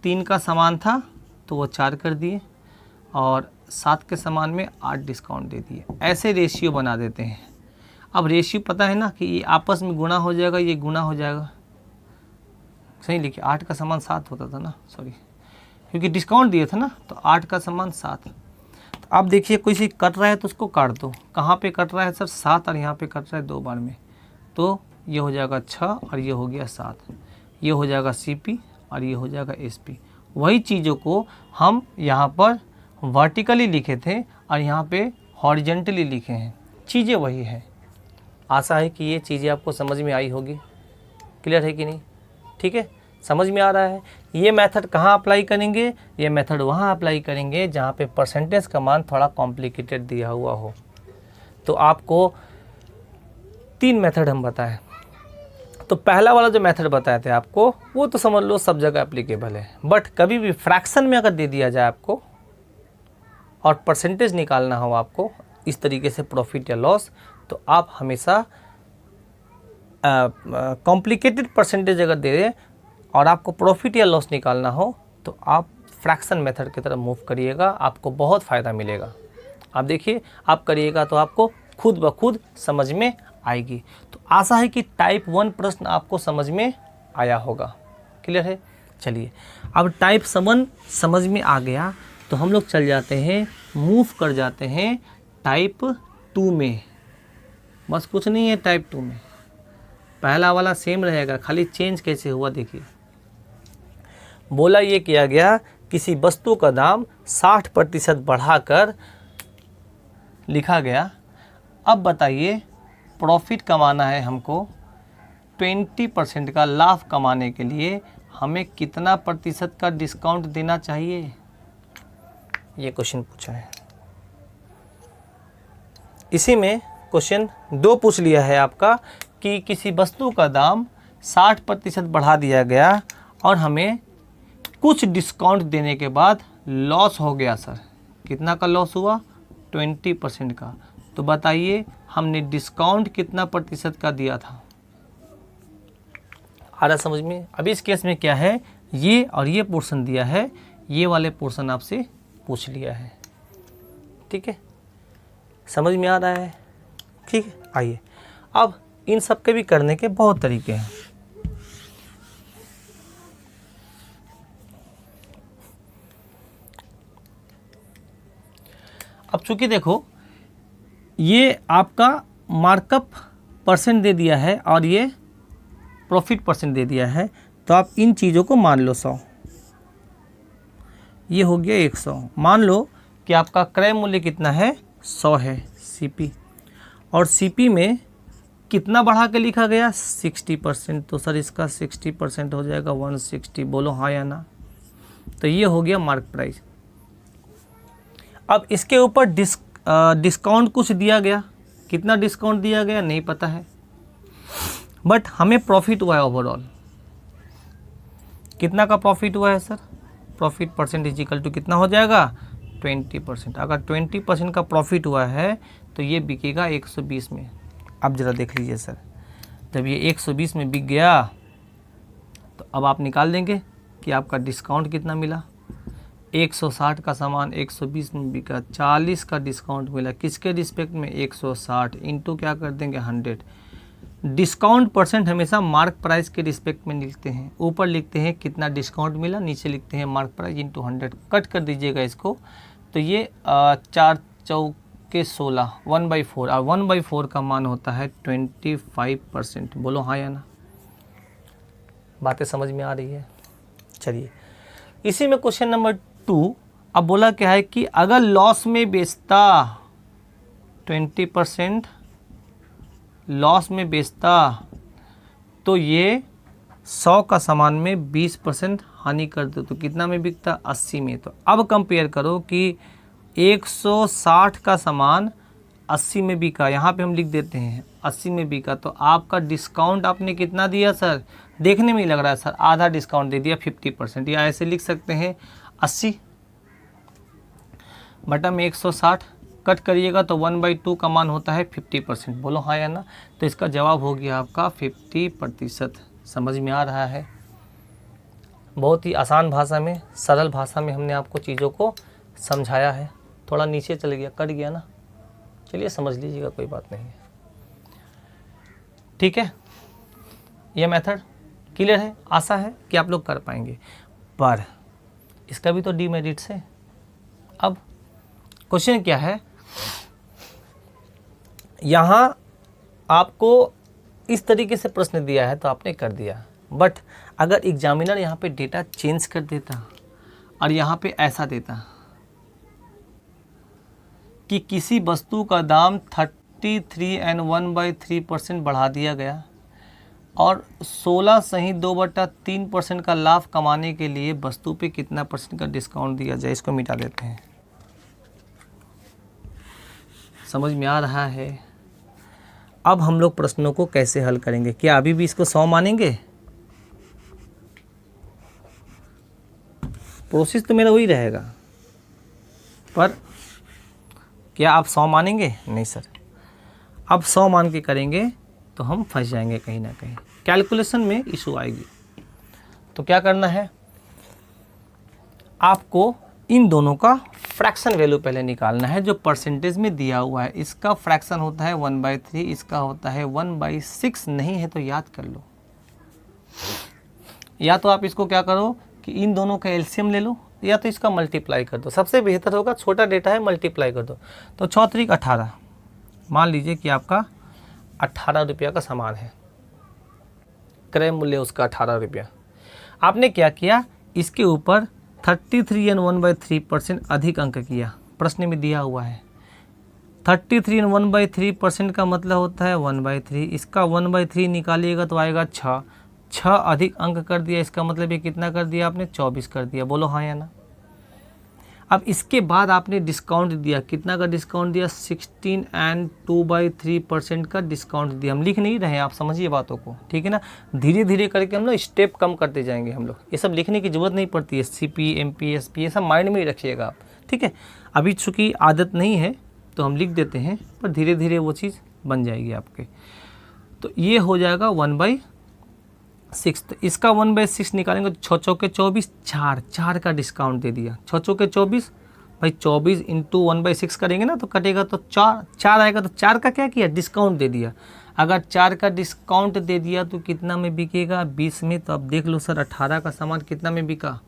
3 का सामान था तो वो 4 कर दिए और 7 के सामान में 8 डिस्काउंट दे दिए, ऐसे रेशियो बना देते हैं। अब रेशियो पता है ना कि ये आपस में गुणा हो जाएगा, ये गुणा हो जाएगा, सही लिखिए। 8 का समान 7 होता था ना, सॉरी, क्योंकि डिस्काउंट दिया था ना, तो 8 का समान 7। तो आप देखिए कोई चीज़ कट रहा है तो उसको काट दो। कहाँ पे कट रहा है सर? 7, और यहाँ पे कट रहा है 2 बार में, तो ये हो जाएगा 6 और ये हो गया 7। ये हो जाएगा CP और ये हो जाएगा SP। वही चीज़ों को हम यहाँ पर वर्टिकली लिखे थे और यहाँ पे हॉरिजेंटली लिखे हैं, चीज़ें वही है। आशा है कि ये चीज़ें आपको समझ में आई होगी। क्लियर है कि नहीं? ठीक है, समझ में आ रहा है। ये मेथड कहाँ अप्लाई करेंगे? ये मेथड वहाँ अप्लाई करेंगे जहाँ पे परसेंटेज का मान थोड़ा कॉम्प्लिकेटेड दिया हुआ हो। तो आपको 3 मेथड हम बताएं। तो पहला वाला जो मेथड बताए थे आपको, वो तो समझ लो सब जगह एप्लीकेबल है, बट कभी भी फ्रैक्शन में अगर दे दिया जाए आपको और परसेंटेज निकालना हो आपको इस तरीके से, प्रॉफिट या लॉस, तो आप हमेशा कॉम्प्लिकेटेड परसेंटेज अगर दे दें और आपको प्रॉफिट या लॉस निकालना हो तो आप फ्रैक्शन मेथड की तरफ मूव करिएगा, आपको बहुत फ़ायदा मिलेगा। आप देखिए, आप करिएगा तो आपको खुद ब खुद समझ में आएगी। तो आशा है कि टाइप 1 प्रश्न आपको समझ में आया होगा। क्लियर है? चलिए, अब टाइप 7 समझ में आ गया तो हम लोग चल जाते हैं, मूव कर जाते हैं टाइप 2 में। बस कुछ नहीं है टाइप 2 में, पहला वाला सेम रहेगा, खाली चेंज कैसे हुआ देखिए। बोला ये किया गया, किसी वस्तु का दाम 60% बढ़ाकर लिखा गया। अब बताइए, प्रॉफिट कमाना है हमको, 20% का लाभ कमाने के लिए हमें कितना प्रतिशत का डिस्काउंट देना चाहिए? ये क्वेश्चन पूछा है। इसी में क्वेश्चन 2 पूछ लिया है आपका कि किसी वस्तु का दाम 60% बढ़ा दिया गया और हमें कुछ डिस्काउंट देने के बाद लॉस हो गया सर। कितना का लॉस हुआ? 20% का। तो बताइए हमने डिस्काउंट कितना प्रतिशत का दिया था? आ रहा समझ में? अभी इस केस में क्या है, ये और ये पोर्शन दिया है, ये वाले पोर्शन आपसे पूछ लिया है। ठीक है, समझ में आ रहा है? ठीक है, आइए अब इन सब के भी करने के बहुत तरीके हैं। अब चूंकि देखो ये आपका मार्कअप परसेंट दे दिया है और ये प्रॉफिट परसेंट दे दिया है, तो आप इन चीज़ों को मान लो 100, ये हो गया 100। मान लो कि आपका क्रय मूल्य कितना है? 100 है CP, और CP में कितना बढ़ा के लिखा गया? 60%। तो सर इसका 60% हो जाएगा 160, बोलो हाँ या ना। तो ये हो गया मार्क प्राइस। अब इसके ऊपर डिस्काउंट कुछ दिया गया, कितना डिस्काउंट दिया गया नहीं पता है, बट हमें प्रॉफिट हुआ है ओवरऑल। कितना का प्रॉफिट हुआ है sir? Profit percent is equal to कितना हो जाएगा? 20%। अगर 20% का प्रॉफिट हुआ है तो ये बिकेगा 120 में। अब ज़रा देख लीजिए सर, जब ये 120 में बिक गया तो अब आप निकाल देंगे कि आपका डिस्काउंट कितना मिला। 160 का सामान 120 में बिका, 40 का डिस्काउंट मिला, किसके रिस्पेक्ट में? 160 इंटू क्या कर देंगे? 100। डिस्काउंट परसेंट हमेशा मार्क प्राइस के रिस्पेक्ट में लिखते हैं। ऊपर लिखते हैं कितना डिस्काउंट मिला, नीचे लिखते हैं मार्क प्राइस इंटू 100। कट कर दीजिएगा इसको, तो ये 4 चौके 16, 1/4, और 1/4 का मान होता है 25%। बोलो हाँ या ना। बातें समझ में आ रही है? चलिए, इसी में क्वेश्चन नंबर 2 अब बोला क्या है कि अगर लॉस में बेचता, 20% लॉस में बेचता, तो ये 100 का सामान में 20% हानि कर दो, तो कितना में बिकता? 80 में। तो अब कंपेयर करो कि 160 का सामान 80 में बिका, यहाँ पे हम लिख देते हैं 80 में बिका, तो आपका डिस्काउंट आपने कितना दिया सर? देखने में ही लग रहा है सर आधा डिस्काउंट दे दिया, 50%, या ऐसे लिख सकते हैं 80 बटा में 160, कट करिएगा तो 1/2 का मान होता है 50%। बोलो हाँ या ना। तो इसका जवाब हो गया आपका 50%। समझ में आ रहा है? बहुत ही आसान भाषा में, सरल भाषा में हमने आपको चीज़ों को समझाया है। थोड़ा नीचे चले गया, कट गया ना, चलिए समझ लीजिएगा, कोई बात नहीं है। ठीक है, ये मेथड क्लियर है, आशा है कि आप लोग कर पाएंगे, पर इसका भी तो डीमेरिट्स है। अब क्वेश्चन क्या है, यहाँ आपको इस तरीके से प्रश्न दिया है तो आपने कर दिया, बट अगर एग्जामिनर यहाँ पे डेटा चेंज कर देता और यहाँ पे ऐसा देता कि किसी वस्तु का दाम 33 एंड 1/3% बढ़ा दिया गया और 16 सही 2/3% का लाभ कमाने के लिए वस्तु पे कितना % का डिस्काउंट दिया जाए, इसको मिटा देते हैं। समझ में आ रहा है? अब हम लोग प्रश्नों को कैसे हल करेंगे? क्या अभी भी इसको 100 मानेंगे? प्रोसेस तो मेरा वही रहेगा, पर क्या आप 100 मानेंगे? नहीं सर, अब 100 मान के करेंगे तो हम फंस जाएंगे कहीं ना कहीं, कैलकुलेशन में इशू आएगी। तो क्या करना है, आपको इन दोनों का फ्रैक्शन वैल्यू पहले निकालना है जो परसेंटेज में दिया हुआ है। इसका फ्रैक्शन होता है 1/3, इसका होता है 1/6। नहीं है तो याद कर लो, या तो आप इसको क्या करो कि इन दोनों का एलसीएम ले लो, या तो इसका मल्टीप्लाई कर दो। सबसे बेहतर होगा, छोटा डेटा है, मल्टीप्लाई कर दो। तो 4 × 18, मान लीजिए कि आपका 18 रुपया का सामान है, क्रय मूल्य उसका 18 रुपया। आपने क्या किया, इसके ऊपर 33 एंड 1/3% अधिक अंक किया, प्रश्न में दिया हुआ है। 33 एंड 1/3% का मतलब होता है 1/3, इसका 1/3 निकालिएगा तो आएगा 6 अधिक अंक कर दिया, इसका मतलब ये कितना कर दिया आपने, 24 कर दिया। बोलो हाँ या ना। अब इसके बाद आपने डिस्काउंट दिया, कितना का डिस्काउंट दिया, 16 एंड 2/3% का डिस्काउंट दिया। हम लिख नहीं रहे हैं, आप समझिए बातों को, ठीक है ना। धीरे धीरे करके हम लोग स्टेप कम करते जाएंगे हम लोग, ये सब लिखने की जरूरत नहीं पड़ती है। CP, MP, SP ये सब माइंड में ही रखिएगा आप, ठीक है। अभी चूँकि आदत नहीं है तो हम लिख देते हैं, पर धीरे धीरे वो चीज़ बन जाएगी आपके। तो ये हो जाएगा 1/6। तो इसका 1/6 निकालेंगे तो 6 चौके 24, 4 का डिस्काउंट दे दिया। 6 चौके 24, भाई 24 इंटू 1/6 करेंगे ना तो कटेगा, तो 4 आएगा। तो 4 का क्या किया, डिस्काउंट दे दिया। अगर 4 का डिस्काउंट दे दिया तो कितना में बिकेगा, 20 में। तो अब देख लो सर, 18 का सामान कितना में बिका,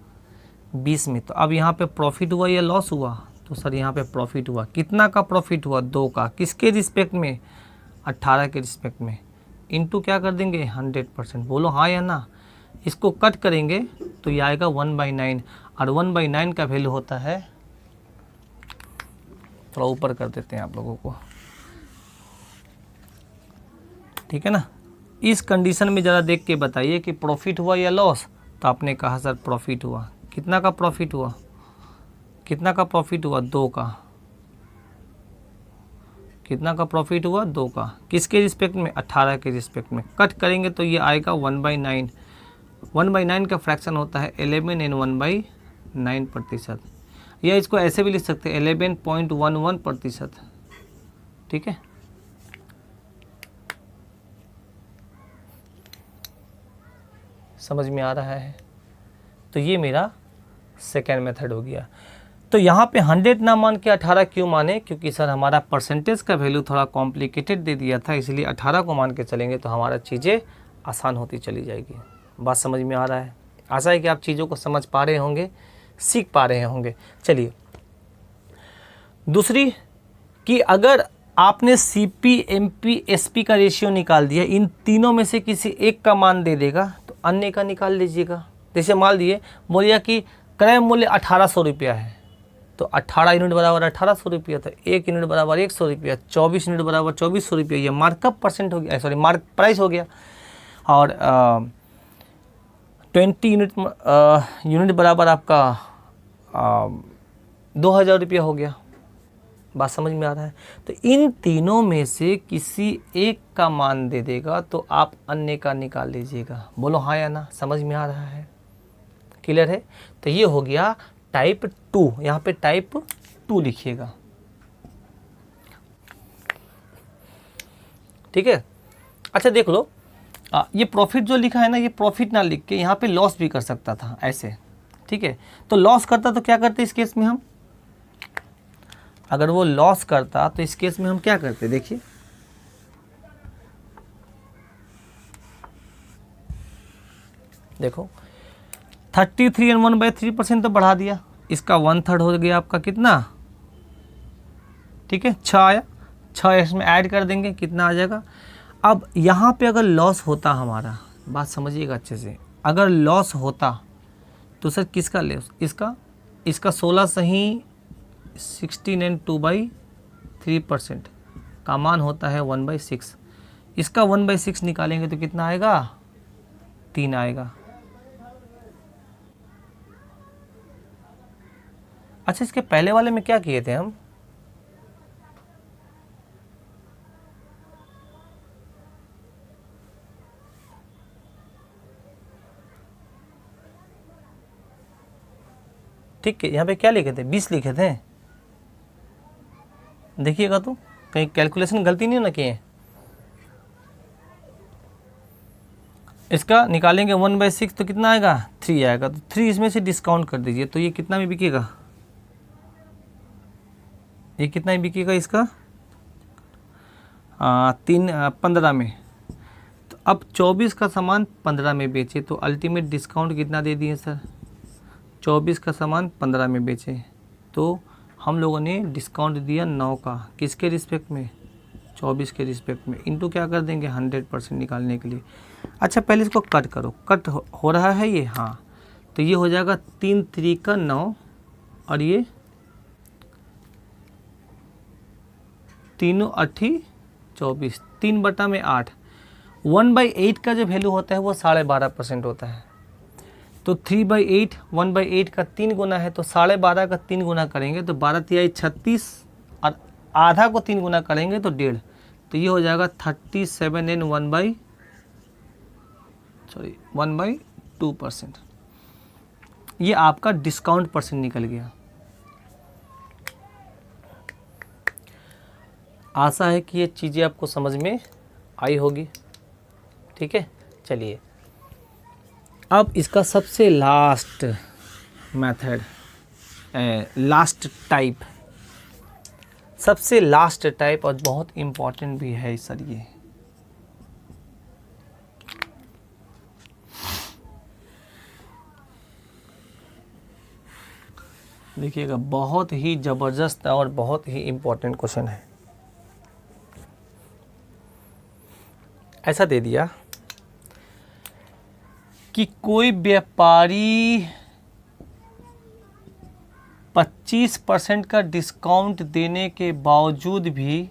20 में। तो अब यहाँ पे प्रॉफिट हुआ या लॉस हुआ, तो सर यहाँ पे प्रॉफिट हुआ। कितना का प्रॉफिट हुआ, 2 का। किसके रिस्पेक्ट में, 18 के रिस्पेक्ट में। इंटू क्या कर देंगे, 100%। बोलो हाँ या ना। इसको कट करेंगे तो ये आएगा 1/9, और 1/9 का वैल्यू होता है, थोड़ा ऊपर कर देते हैं आप लोगों को, ठीक है ना। इस कंडीशन में ज़रा देख के बताइए कि प्रॉफिट हुआ या लॉस। तो आपने कहा सर प्रॉफिट हुआ। कितना का प्रॉफिट हुआ, कितना का प्रॉफिट हुआ, 2 का। कितना का प्रॉफिट हुआ, 2 का। किसके रिस्पेक्ट में, 18 के रिस्पेक्ट में। कट करेंगे तो ये आएगा 1/9। 1/9 का फ्रैक्शन होता है 11 एंड 1/9%, या इसको ऐसे भी लिख सकते हैं 11.11%, ठीक है। समझ में आ रहा है। तो ये मेरा सेकेंड मेथड हो गया। तो यहाँ पे 100 ना मान के 18 क्यों माने, क्योंकि सर हमारा परसेंटेज का वैल्यू थोड़ा कॉम्प्लिकेटेड दे दिया था, इसलिए 18 को मान के चलेंगे तो हमारा चीज़ें आसान होती चली जाएगी। बात समझ में आ रहा है। आशा है कि आप चीज़ों को समझ पा रहे होंगे, सीख पा रहे होंगे। चलिए दूसरी, कि अगर आपने CP, MP, SP का रेशियो निकाल दिया, इन तीनों में से किसी एक का मान दे देगा तो अन्य का निकाल लीजिएगा। जैसे मान लिए बोलिए कि क्रय मूल्य 1800 रुपया है, तो 18 यूनिट बराबर 1800 रुपया, तो 1 यूनिट बराबर 100 रुपया, 24 यूनिट बराबर 2400 रुपया। ये मार्कअप परसेंट हो गया, सॉरी मार्क प्राइस हो गया। और 20 यूनिट बराबर आपका 2000 रुपया हो गया। बात समझ में आ रहा है। तो इन तीनों में से किसी एक का मान दे देगा तो आप अन्य का निकाल लीजिएगा। बोलो हाँ या ना। समझ में आ रहा है, क्लियर है। तो ये हो गया टाइप 2, यहाँ पे टाइप 2 लिखिएगा, ठीक है। अच्छा देख लो, ये प्रॉफिट जो लिखा है ना, ये प्रॉफिट ना लिख के यहाँ पे लॉस भी कर सकता था ऐसे, ठीक है। तो लॉस करता तो क्या करते इस केस में हम, अगर वो लॉस करता तो इस केस में हम क्या करते, देखिए देखो 33 एंड 1/3% तो बढ़ा दिया, इसका 1/3 हो गया आपका कितना, ठीक है 6 आया, 6 इसमें ऐड कर देंगे कितना आ जाएगा। अब यहाँ पे अगर लॉस होता हमारा, बात समझिएगा अच्छे से, अगर लॉस होता तो सर किसका लॉस, इसका 16 सही 16 एंड 2/3% का मान होता है 1/6, इसका 1/6 निकालेंगे तो कितना आएगा, 3 आएगा। अच्छा इसके पहले वाले में क्या किए थे हम, ठीक है, यहाँ पे क्या लिखे थे, 20 लिखे थे, देखिएगा तो कहीं कैलकुलेशन गलती नहीं ना किए। इसका निकालेंगे 1/6 तो कितना आएगा, 3 आएगा, तो 3 इसमें से डिस्काउंट कर दीजिए, तो ये कितना में बिकेगा, ये कितना में बिकेगा इसका 15 में। तो अब 24 का सामान 15 में बेचे तो अल्टीमेट डिस्काउंट कितना दे दिए सर, 24 का सामान 15 में बेचे तो हम लोगों ने डिस्काउंट दिया 9 का, किसके रिस्पेक्ट में, 24 के रिस्पेक्ट में, इंटू क्या कर देंगे 100% निकालने के लिए। अच्छा पहले इसको कट करो, कट हो रहा है ये, हाँ, तो ये हो जाएगा 3 3 9 और ये 3 8 24, 3/8, 1/8 का जो वैल्यू होता है वो 12.5% होता है, तो 3/8 1/8 का 3 गुना है, तो 12.5 का 3 गुना करेंगे तो 12 तिहाई 36 और आधा को 3 गुना करेंगे तो 1.5, तो ये हो जाएगा 37 एंड 1/2%, ये आपका डिस्काउंट परसेंट निकल गया। आशा है कि ये चीज़ें आपको समझ में आई होगी, ठीक है। चलिए अब इसका सबसे लास्ट मेथड, लास्ट टाइप, सबसे लास्ट टाइप और बहुत इम्पॉर्टेंट भी है सर ये, देखिएगा बहुत ही ज़बरदस्त और बहुत ही इम्पॉर्टेंट क्वेश्चन है। ऐसा दे दिया कि कोई व्यापारी 25% का डिस्काउंट देने के बावजूद भी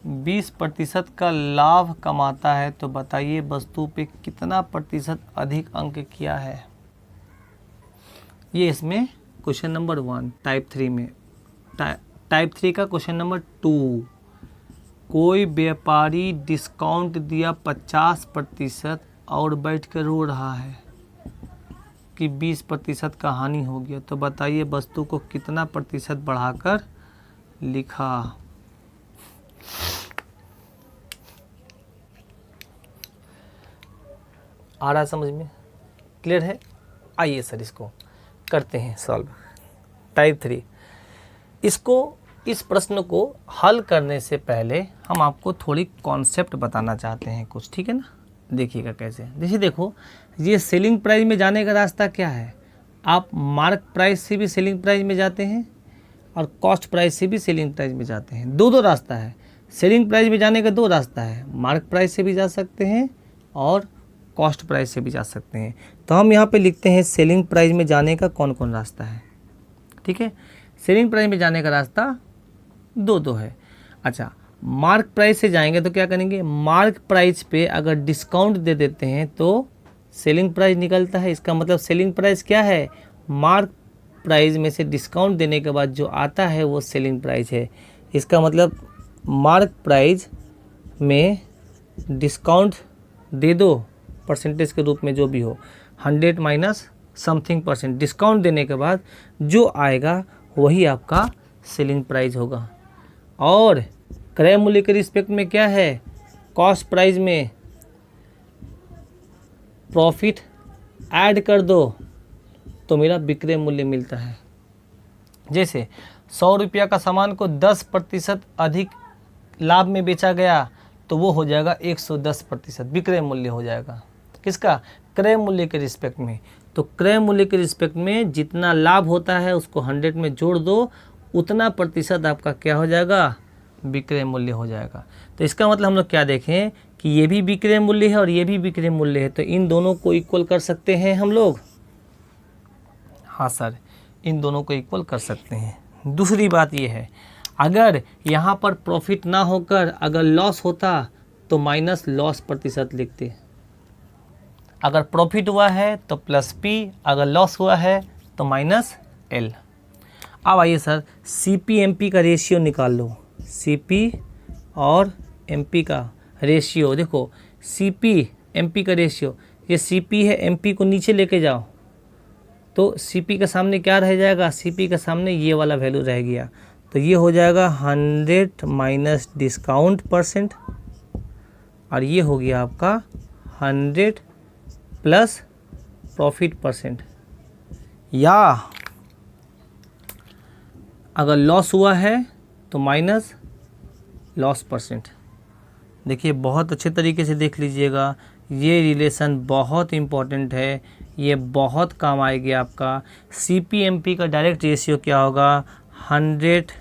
20% का लाभ कमाता है, तो बताइए वस्तु पे कितना प्रतिशत अधिक अंक किया है। ये इसमें क्वेश्चन नंबर 1 टाइप 3 में, टाइप 3 का क्वेश्चन नंबर 2, कोई व्यापारी डिस्काउंट दिया 50% और बैठ कर रो रहा है कि 20% का हानि हो गया, तो बताइए वस्तु को कितना प्रतिशत बढ़ाकर लिखा। आ रहा समझ में, क्लियर है। आइए सर इसको करते हैं सॉल्व। टाइप 3, इसको, इस प्रश्न को हल करने से पहले हम आपको थोड़ी कॉन्सेप्ट बताना चाहते हैं कुछ, ठीक है ना। देखिएगा कैसे, देखो ये सेलिंग प्राइस में जाने का रास्ता क्या है, आप मार्क प्राइस से भी सेलिंग प्राइस में जाते हैं और कॉस्ट प्राइस से भी सेलिंग प्राइस में जाते हैं, दो रास्ता है। सेलिंग प्राइस में जाने का 2 रास्ता है, मार्क प्राइस से भी जा सकते हैं और कॉस्ट प्राइस से भी जा सकते हैं। तो हम यहाँ पे लिखते हैं सेलिंग प्राइस में जाने का कौन कौन रास्ता है, ठीक है। सेलिंग प्राइस में जाने का रास्ता 2 है। अच्छा मार्क प्राइस से जाएंगे तो क्या करेंगे, मार्क प्राइस पे अगर डिस्काउंट दे देते हैं तो सेलिंग प्राइस निकलता है। इसका मतलब सेलिंग प्राइस क्या है, मार्क प्राइस में से डिस्काउंट देने के बाद जो आता है वो सेलिंग प्राइस है। इसका मतलब मार्क प्राइस में डिस्काउंट दे दो परसेंटेज के रूप में, जो भी हो 100 माइनस समथिंग % डिस्काउंट देने के बाद जो आएगा वही आपका सेलिंग प्राइस होगा। और क्रय मूल्य के रिस्पेक्ट में क्या है, कॉस्ट प्राइस में प्रॉफिट ऐड कर दो तो मेरा विक्रय मूल्य मिलता है। जैसे 100 रुपया का सामान को 10% अधिक लाभ में बेचा गया तो वो हो जाएगा 110% विक्रय मूल्य हो जाएगा। किसका? क्रय मूल्य के रिस्पेक्ट में। तो क्रय मूल्य के रिस्पेक्ट में जितना लाभ होता है उसको 100 में जोड़ दो, उतना प्रतिशत आपका क्या हो जाएगा? विक्रय मूल्य हो जाएगा। तो इसका मतलब हम लोग क्या देखें कि ये भी विक्रय मूल्य है और ये भी विक्रय मूल्य है, तो इन दोनों को इक्वल कर सकते हैं हम लोग। हाँ सर, इन दोनों को इक्वल कर सकते हैं। दूसरी बात ये है, अगर यहाँ पर प्रॉफिट ना होकर अगर लॉस होता तो माइनस लॉस प्रतिशत लिखते। अगर प्रॉफिट हुआ है तो प्लस पी, अगर लॉस हुआ है तो माइनस एल। अब आइए सर, सीपी एमपी का रेशियो निकाल लो। सीपी और एमपी का रेशियो देखो, सीपी एमपी का रेशियो, ये सीपी है, एमपी को नीचे लेके जाओ तो सीपी के सामने क्या रह जाएगा? सीपी के सामने ये वाला वैल्यू रह गया, तो ये हो जाएगा 100 माइनस डिस्काउंट परसेंट, और ये हो गया आपका 100 प्लस प्रॉफिट परसेंट। या अगर लॉस हुआ है तो माइनस लॉस परसेंट। देखिए बहुत अच्छे तरीके से देख लीजिएगा, ये रिलेशन बहुत इम्पॉर्टेंट है, ये बहुत काम आएगी आपका। सीपीएमपी का डायरेक्ट रेशियो क्या होगा? 100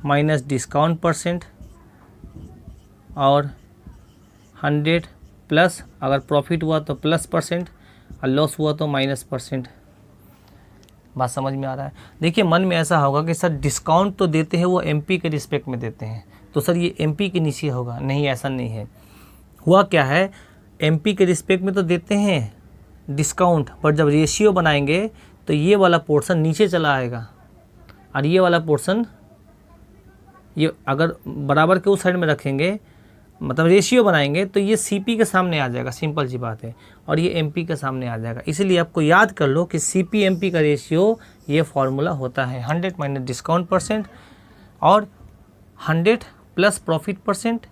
माइनस डिस्काउंट परसेंट और 100 प्लस, अगर प्रॉफिट हुआ तो प्लस परसेंट और लॉस हुआ तो माइनस परसेंट। बात समझ में आ रहा है? देखिए मन में ऐसा होगा कि सर डिस्काउंट तो देते हैं वो एमपी के रिस्पेक्ट में देते हैं, तो सर ये एमपी के नीचे होगा। नहीं, ऐसा नहीं है। हुआ क्या है, एमपी के रिस्पेक्ट में तो देते हैं डिस्काउंट, पर जब रेशियो बनाएंगे तो ये वाला पोर्शन नीचे चला आएगा और ये वाला पोर्शन, ये अगर बराबर के उस साइड में रखेंगे, मतलब रेशियो बनाएंगे तो ये सीपी के सामने आ जाएगा, सिंपल सी बात है, और ये एमपी के सामने आ जाएगा। इसलिए आपको याद कर लो कि सीपी एमपी का रेशियो ये फॉर्मूला होता है 100 माइनस डिस्काउंट परसेंट और 100 प्लस प्रॉफिट परसेंट।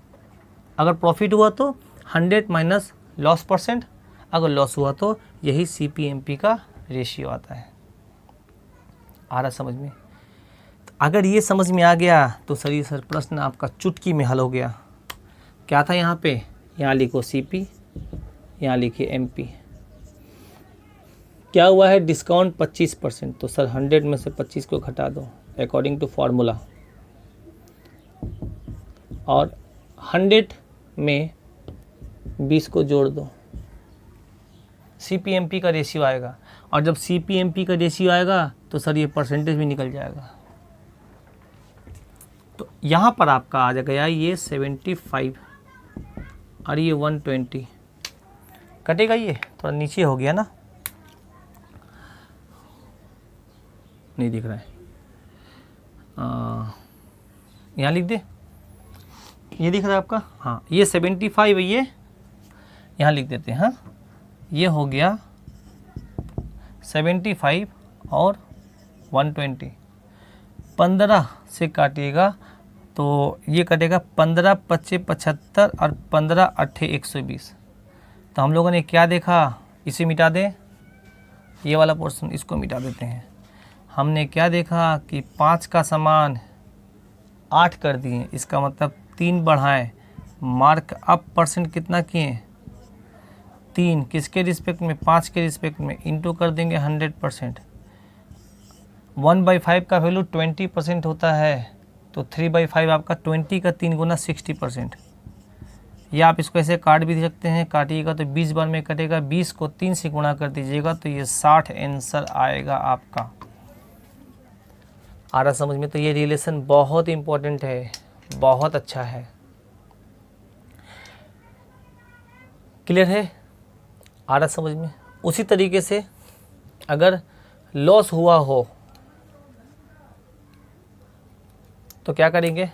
अगर प्रॉफिट हुआ तो 100 माइनस लॉस परसेंट, अगर लॉस हुआ तो यही सीपी एमपी का रेशियो आता है। आ रहा समझ में? तो अगर ये समझ में आ गया तो सर प्रश्न आपका चुटकी में हल हो गया। क्या था यहाँ पे? यहाँ लिखो सीपी, यहाँ लिखिए एमपी। क्या हुआ है? डिस्काउंट 25%, तो सर 100 में से 25 को घटा दो अकॉर्डिंग टू फार्मूला, और 100 में 20 को जोड़ दो, सीपीएमपी का रेशियो आएगा। और जब सीपीएमपी का रेशियो आएगा तो सर ये परसेंटेज भी निकल जाएगा। तो यहाँ पर आपका आ जाएगा ये 75 और ये 120 कटेगा, ये थोड़ा नीचे हो गया ना, नहीं दिख रहा है, यहाँ लिख दे, ये दिख रहा है आपका? हाँ, ये 75 है, ये यहाँ लिख देते हैं। हाँ, ये हो गया 75 और 120, 15 से काटिएगा तो ये कटेगा 15 25 75 और 15 8 120। तो हम लोगों ने क्या देखा? इसे मिटा दें, ये वाला पोर्शन इसको मिटा देते हैं। हमने क्या देखा कि 5 का सामान 8 कर दिए, इसका मतलब 3 बढ़ाएं, मार्क अप परसेंट कितना किए? 3, किसके रिस्पेक्ट में? 5 के रिस्पेक्ट में, इंटू कर देंगे 100%। 1/5 का वैल्यू 20% होता है, तो 3/5 आपका 20 का 3 गुना 60%। या आप इसको ऐसे काट भी दे सकते हैं, काटिएगा तो 20 बार में कटेगा, 20 को 3 से गुणा कर दीजिएगा तो ये 60 आंसर आएगा आपका। आ रहा समझ में? तो ये रिलेशन बहुत इंपॉर्टेंट है, बहुत अच्छा है। क्लियर है? आ रहा समझ में? उसी तरीके से अगर लॉस हुआ हो तो क्या करेंगे?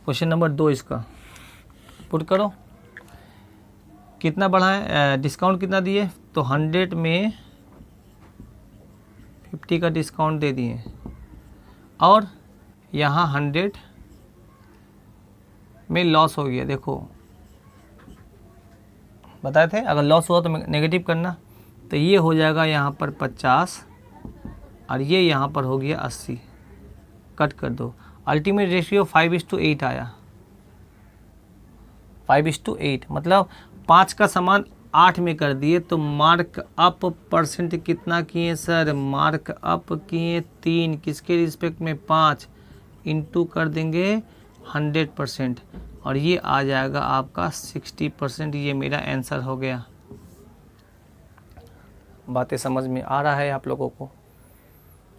क्वेश्चन नंबर 2 इसका पुट करो। कितना बढ़ाएं? डिस्काउंट कितना दिए? तो 100 में 50 का डिस्काउंट दे दिए, और यहाँ 100 में लॉस हो गया। देखो बताए थे अगर लॉस हुआ तो नेगेटिव करना, तो ये हो जाएगा यहाँ पर 50 और ये यहाँ पर हो गया 80, कट कर दो। अल्टीमेट रेशियो 5:8 आया। 5:8, मतलब 5 का समान 8 में कर दिए तो मार्क अप परसेंट कितना किए सर, मार्क अप किए 3, किसके रिस्पेक्ट में 5, इंटू कर देंगे 100% और ये आ जाएगा आपका 60%। ये मेरा आंसर हो गया। बातें समझ में आ रहा है आप लोगों को,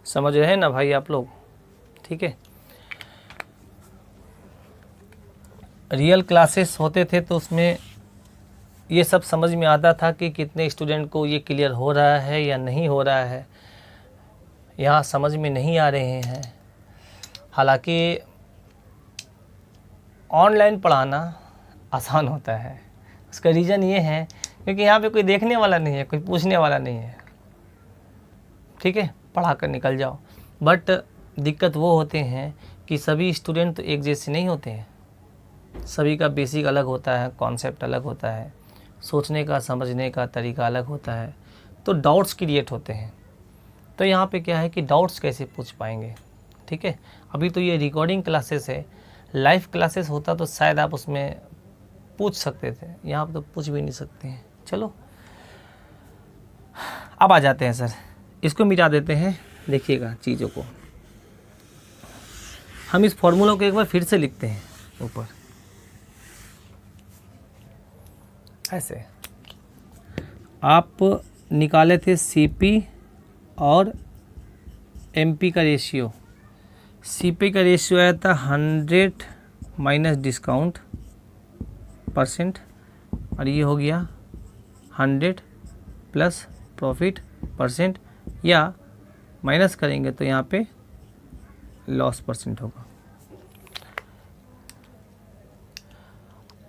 समझ रहे हैं ना भाई आप लोग, ठीक है। रियल क्लासेस होते थे तो उसमें ये सब समझ में आता था कि कितने स्टूडेंट को ये क्लियर हो रहा है या नहीं हो रहा है। यहाँ समझ में नहीं आ रहे हैं। हालांकि ऑनलाइन पढ़ाना आसान होता है, उसका रीज़न ये है क्योंकि यहाँ पे कोई देखने वाला नहीं है, कोई पूछने वाला नहीं है, ठीक है, पढ़ा कर निकल जाओ। बट दिक्कत वो होते हैं कि सभी स्टूडेंट तो एक जैसे नहीं होते हैं, सभी का बेसिक अलग होता है, कॉन्सेप्ट अलग होता है, सोचने का समझने का तरीका अलग होता है, तो डाउट्स क्रिएट होते हैं। तो यहाँ पे क्या है कि डाउट्स कैसे पूछ पाएंगे, ठीक है। अभी तो ये रिकॉर्डिंग क्लासेस है, लाइव क्लासेस होता तो शायद आप उसमें पूछ सकते थे, यहाँ पे तो पूछ भी नहीं सकते हैं। चलो अब आ जाते हैं सर, इसको मिटा देते हैं। देखिएगा चीज़ों को, हम इस फॉर्मूला को एक बार फिर से लिखते हैं ऊपर ऐसे। आप निकाले थे सीपी और एमपी का रेशियो। सीपी का रेशियो आया था 100 माइनस डिस्काउंट परसेंट और ये हो गया 100 प्लस प्रॉफिट परसेंट, या माइनस करेंगे तो यहाँ पे लॉस परसेंट होगा।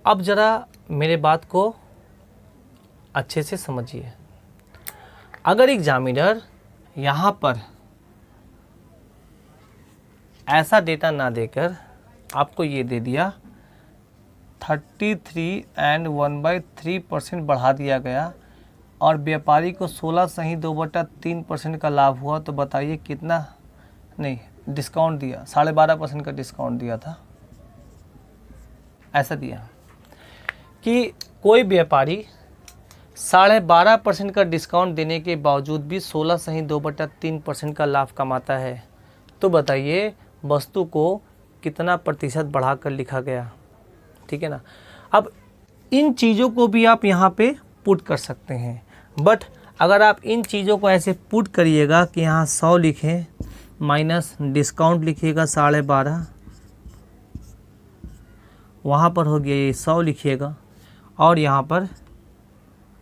अब ज़रा मेरे बात को अच्छे से समझिए। अगर एग्जामिनर यहाँ पर ऐसा डेटा ना देकर आपको ये दे दिया 33 एंड 1/3% बढ़ा दिया गया और व्यापारी को 16 सही 2/3% का लाभ हुआ, तो बताइए कितना, नहीं डिस्काउंट दिया 12.5% का डिस्काउंट दिया था, ऐसा दिया कि कोई व्यापारी 12.5% का डिस्काउंट देने के बावजूद भी 16 सही 2/3% का लाभ कमाता है, तो बताइए वस्तु को कितना प्रतिशत बढ़ाकर लिखा गया, ठीक है ना। अब इन चीज़ों को भी आप यहाँ पे पुट कर सकते हैं, बट अगर आप इन चीज़ों को ऐसे पुट करिएगा कि यहाँ 100 लिखें माइनस डिस्काउंट लिखिएगा 12.5, वहाँ पर हो गया ये 100 लिखिएगा और यहाँ पर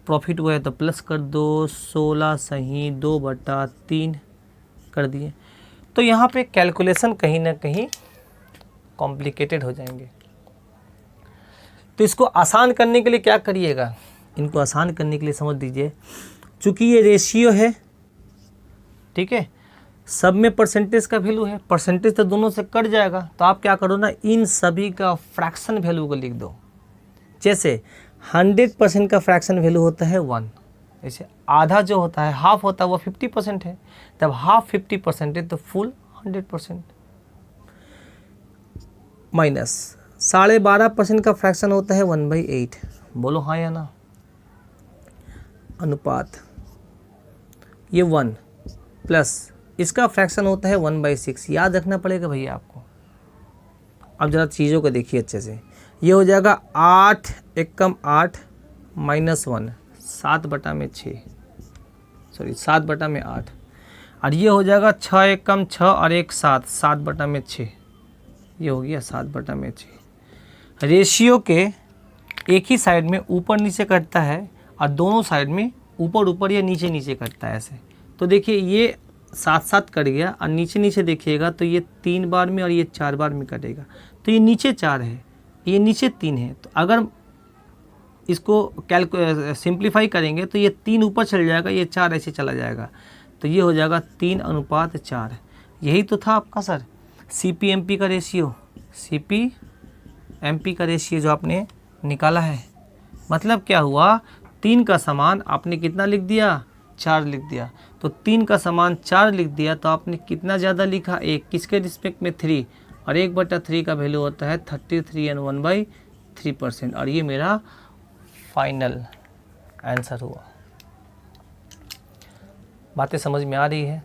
प्रॉफिट हुआ है तो प्लस कर दो, 16 सही 2/3 कर दिए, तो यहाँ पे कैलकुलेशन कहीं ना कहीं कॉम्प्लिकेटेड हो जाएंगे। तो इसको आसान करने के लिए क्या करिएगा, इनको आसान करने के लिए समझ दीजिए, चूँकि ये रेशियो है, ठीक है, सब में परसेंटेज का वैल्यू है, परसेंटेज तो दोनों से कट जाएगा, तो आप क्या करो ना, इन सभी का फ्रैक्शन वैल्यू को लिख दो। जैसे 100% का फ्रैक्शन वैल्यू होता है 1, ऐसे आधा जो होता है हाफ होता है वो 50% है, तब हाफ 50% है तो फुल 100%, माइनस 12.5% का फ्रैक्शन होता है 1/8, बोलो हाँ या ना, अनुपात ये 1 प्लस इसका फ्रैक्शन होता है 1/6, याद रखना पड़ेगा भैया आपको। अब ज़रा चीज़ों को देखिए अच्छे से, ये हो जाएगा 8 एकम 8 माइनस 1 7/6, सॉरी 7/8, और ये हो जाएगा 6 एकम 6 और 1 7 7/6, ये हो गया 7/6। रेशियो के एक ही साइड में ऊपर नीचे कटता है और दोनों साइड में ऊपर ऊपर या नीचे नीचे कटता है ऐसे। तो देखिए ये 7 कट गया और नीचे नीचे देखिएगा तो ये 3 बार में और ये 4 बार में कटेगा, तो ये नीचे 4 है, ये नीचे 3 है, तो अगर इसको सिंप्लीफाई करेंगे तो ये 3 ऊपर चल जाएगा, ये 4 ऐसे चला जाएगा, तो ये हो जाएगा 3:4। यही तो था आपका सर CP/MP का रेशियो, CP/MP का रेशियो जो आपने निकाला है। मतलब क्या हुआ, 3 का समान आपने कितना लिख दिया, 4 लिख दिया, तो 3 का समान 4 लिख दिया, तो आपने कितना ज़्यादा लिखा, 1, किसके रिस्पेक्ट में 3, और 1/3 का वैल्यू होता है 33 एंड 1/8, 3% और ये मेरा फाइनल आंसर हुआ। बातें समझ में आ रही है?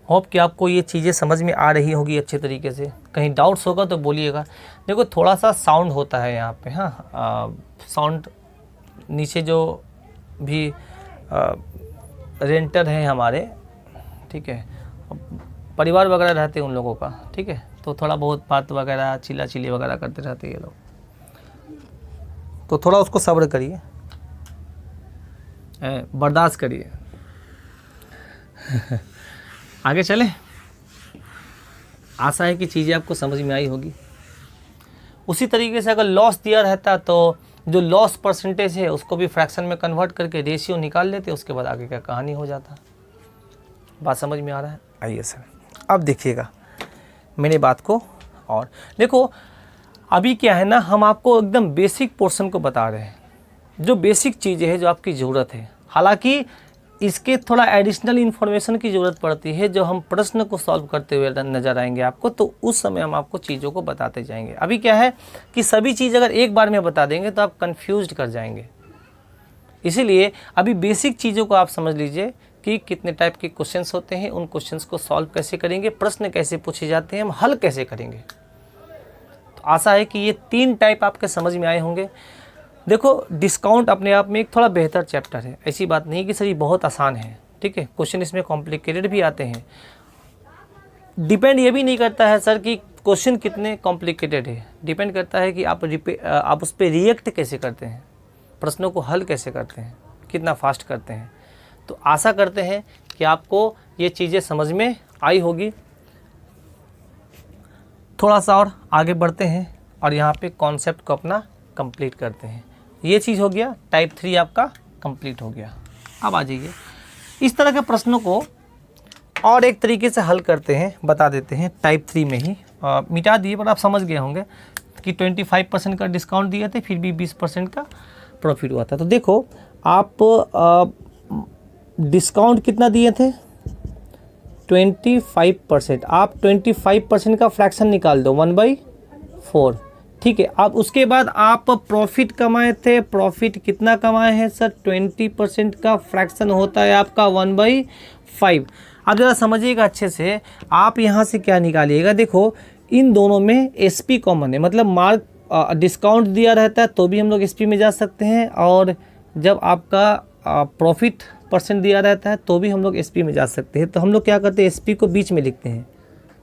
होप कि आपको ये चीज़ें समझ में आ रही होगी अच्छे तरीके से। कहीं डाउट्स होगा तो बोलिएगा। देखो थोड़ा सा साउंड होता है यहाँ पे, हाँ साउंड नीचे जो भी रेंटर हैं हमारे, ठीक है, परिवार वगैरह रहते हैं उन लोगों का, ठीक है, तो थोड़ा बहुत बात वगैरह चिल्ला चिल्ली वगैरह करते रहते हैं ये लोग, तो थोड़ा उसको सब्र करिए, बर्दाश्त करिए। आगे चलें। आशा है कि चीज़ें आपको समझ में आई होगी। उसी तरीके से अगर लॉस दिया रहता तो जो लॉस परसेंटेज है उसको भी फ्रैक्शन में कन्वर्ट करके रेशियो निकाल लेते, उसके बाद आगे क्या कहानी हो जाता। बात समझ में आ रहा है? आइए सर, अब देखिएगा मेरी बात को। और देखो अभी क्या है ना, हम आपको एकदम बेसिक पोर्शन को बता रहे हैं, जो बेसिक चीज़ें हैं जो आपकी ज़रूरत है। हालांकि इसके थोड़ा एडिशनल इन्फॉर्मेशन की ज़रूरत पड़ती है, जो हम प्रश्न को सॉल्व करते हुए नज़र आएंगे आपको, तो उस समय हम आपको चीज़ों को बताते जाएंगे। अभी क्या है कि सभी चीज़ अगर एक बार में बता देंगे तो आप कंफ्यूज कर जाएंगे। इसीलिए अभी बेसिक चीज़ों को आप समझ लीजिए कि कितने टाइप के क्वेश्चंस होते हैं, उन क्वेश्चंस को सॉल्व कैसे करेंगे, प्रश्न कैसे पूछे जाते हैं, हम हल कैसे करेंगे। तो आशा है कि ये 3 टाइप आपके समझ में आए होंगे। देखो डिस्काउंट अपने आप में एक थोड़ा बेहतर चैप्टर है, ऐसी बात नहीं कि सर ये बहुत आसान है, ठीक है, क्वेश्चन इसमें कॉम्प्लिकेटेड भी आते हैं। डिपेंड ये भी नहीं करता है सर कि क्वेश्चन कितने कॉम्प्लिकेटेड है, डिपेंड करता है कि आप उस पर रिएक्ट कैसे करते हैं, प्रश्नों को हल कैसे करते हैं, कितना फास्ट करते हैं। तो आशा करते हैं कि आपको ये चीज़ें समझ में आई होगी। थोड़ा सा और आगे बढ़ते हैं और यहाँ पे कॉन्सेप्ट को अपना कंप्लीट करते हैं। ये चीज़ हो गया, टाइप 3 आपका कंप्लीट हो गया। अब आ जाइए इस तरह के प्रश्नों को और एक तरीके से हल करते हैं, बता देते हैं टाइप 3 में ही। मिटा दिए पर आप समझ गए होंगे कि 25% का डिस्काउंट दिए थे, फिर भी 20% का प्रॉफिट हुआ था। तो देखो आप डिस्काउंट कितना दिए थे, 25%। आप 25% का फ्रैक्शन निकाल दो 1/4, ठीक है। अब उसके बाद आप प्रॉफिट कमाए थे, प्रॉफिट कितना कमाए हैं सर, 20% का फ्रैक्शन होता है आपका 1/5। अब जरा समझिएगा अच्छे से, आप यहाँ से क्या निकालिएगा, देखो इन दोनों में एसपी कॉमन है, मतलब मार्क डिस्काउंट दिया रहता है तो भी हम लोग एसपी में जा सकते हैं, और जब आपका प्रॉफिट परसेंट दिया रहता है तो भी हम लोग एसपी में जा सकते हैं। तो हम लोग क्या करते हैं, एसपी को बीच में लिखते हैं,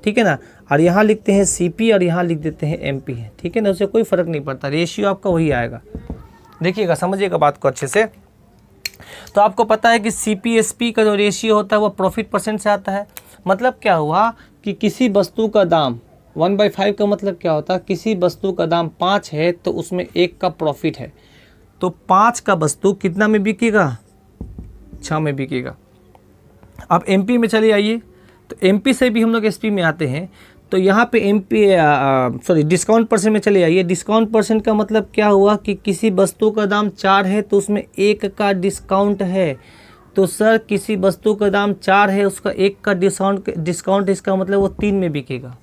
ठीक है ना, और यहाँ लिखते हैं सीपी और यहाँ लिख देते हैं एमपी, ठीक है ना, उससे कोई फ़र्क नहीं पड़ता, रेशियो आपका वही आएगा। देखिएगा समझिएगा बात को अच्छे से। तो आपको पता है कि सीपी एसपी का जो रेशियो होता है वो प्रॉफिट परसेंट से आता है। मतलब क्या हुआ कि किसी वस्तु का दाम 1/5 का मतलब क्या होता है, किसी वस्तु का दाम 5 है तो उसमें 1 का प्रॉफिट है, तो 5 का वस्तु कितना में बिकेगा, 6 में बिकेगा। अब एमपी में चले आइए, तो एमपी से भी हम लोग एसपी में आते हैं। तो यहाँ पे एमपी डिस्काउंट परसेंट में चले आइए। डिस्काउंट परसेंट का मतलब क्या हुआ कि किसी वस्तु का दाम 4 है तो उसमें 1 का डिस्काउंट है। तो सर किसी वस्तु का दाम 4 है, उसका 1 का डिस्काउंट इसका मतलब वो 3 में बिकेगा।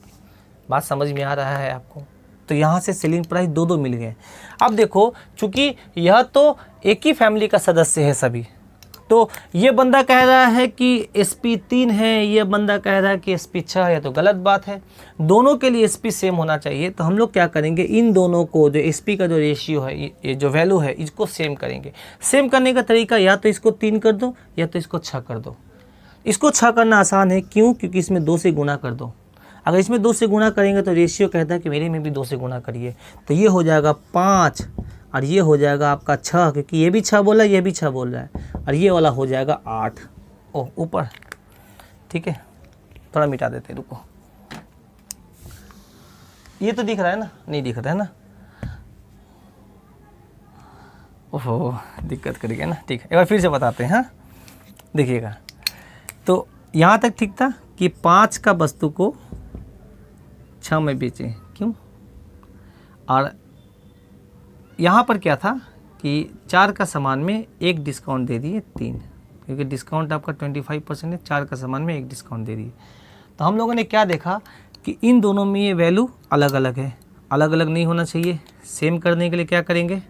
बात समझ में आ रहा है आपको? तो यहाँ से सेलिंग प्राइस 2 मिल गए। अब देखो चूँकि यह तो एक ही फैमिली का सदस्य है सभी, तो ये बंदा कह रहा है कि एसपी 3 है, ये बंदा कह रहा है कि एसपी 6 है, तो गलत बात है। दोनों के लिए एसपी सेम होना चाहिए। तो हम लोग क्या करेंगे, इन दोनों को जो एसपी का जो रेशियो है, ये जो वैल्यू है, इसको सेम करेंगे। सेम करने का तरीका या तो इसको 3 कर दो या तो इसको 6 कर दो। इसको 6 करना आसान है, क्यों, क्योंकि इसमें 2 से गुना कर दो। अगर इसमें 2 से गुना करेंगे तो रेशियो कहता है कि मेरे में भी 2 से गुना करिए, तो ये हो जाएगा 5 और ये हो जाएगा आपका 6, क्योंकि ये भी 6 बोला है, ये भी 6 बोल रहा है, और ये वाला हो जाएगा 8 ऊपर, ठीक है। थोड़ा मिटा देते, रुको, ये तो दिख रहा है ना, नहीं दिख रहा है ना, ओहो दिक्कत कर गया ना, ठीक है, एक बार फिर से बताते हैं। हाँ देखिएगा, तो यहाँ तक ठीक था कि 5 का वस्तु को 6 में बेचें, क्यों, और यहाँ पर क्या था कि 4 का सामान में 1 डिस्काउंट दे दिए 3, क्योंकि डिस्काउंट आपका 25% है, 4 का सामान में 1 डिस्काउंट दे दिए। तो हम लोगों ने क्या देखा कि इन दोनों में ये वैल्यू अलग अलग है, अलग अलग नहीं होना चाहिए। सेम करने के लिए क्या करेंगे,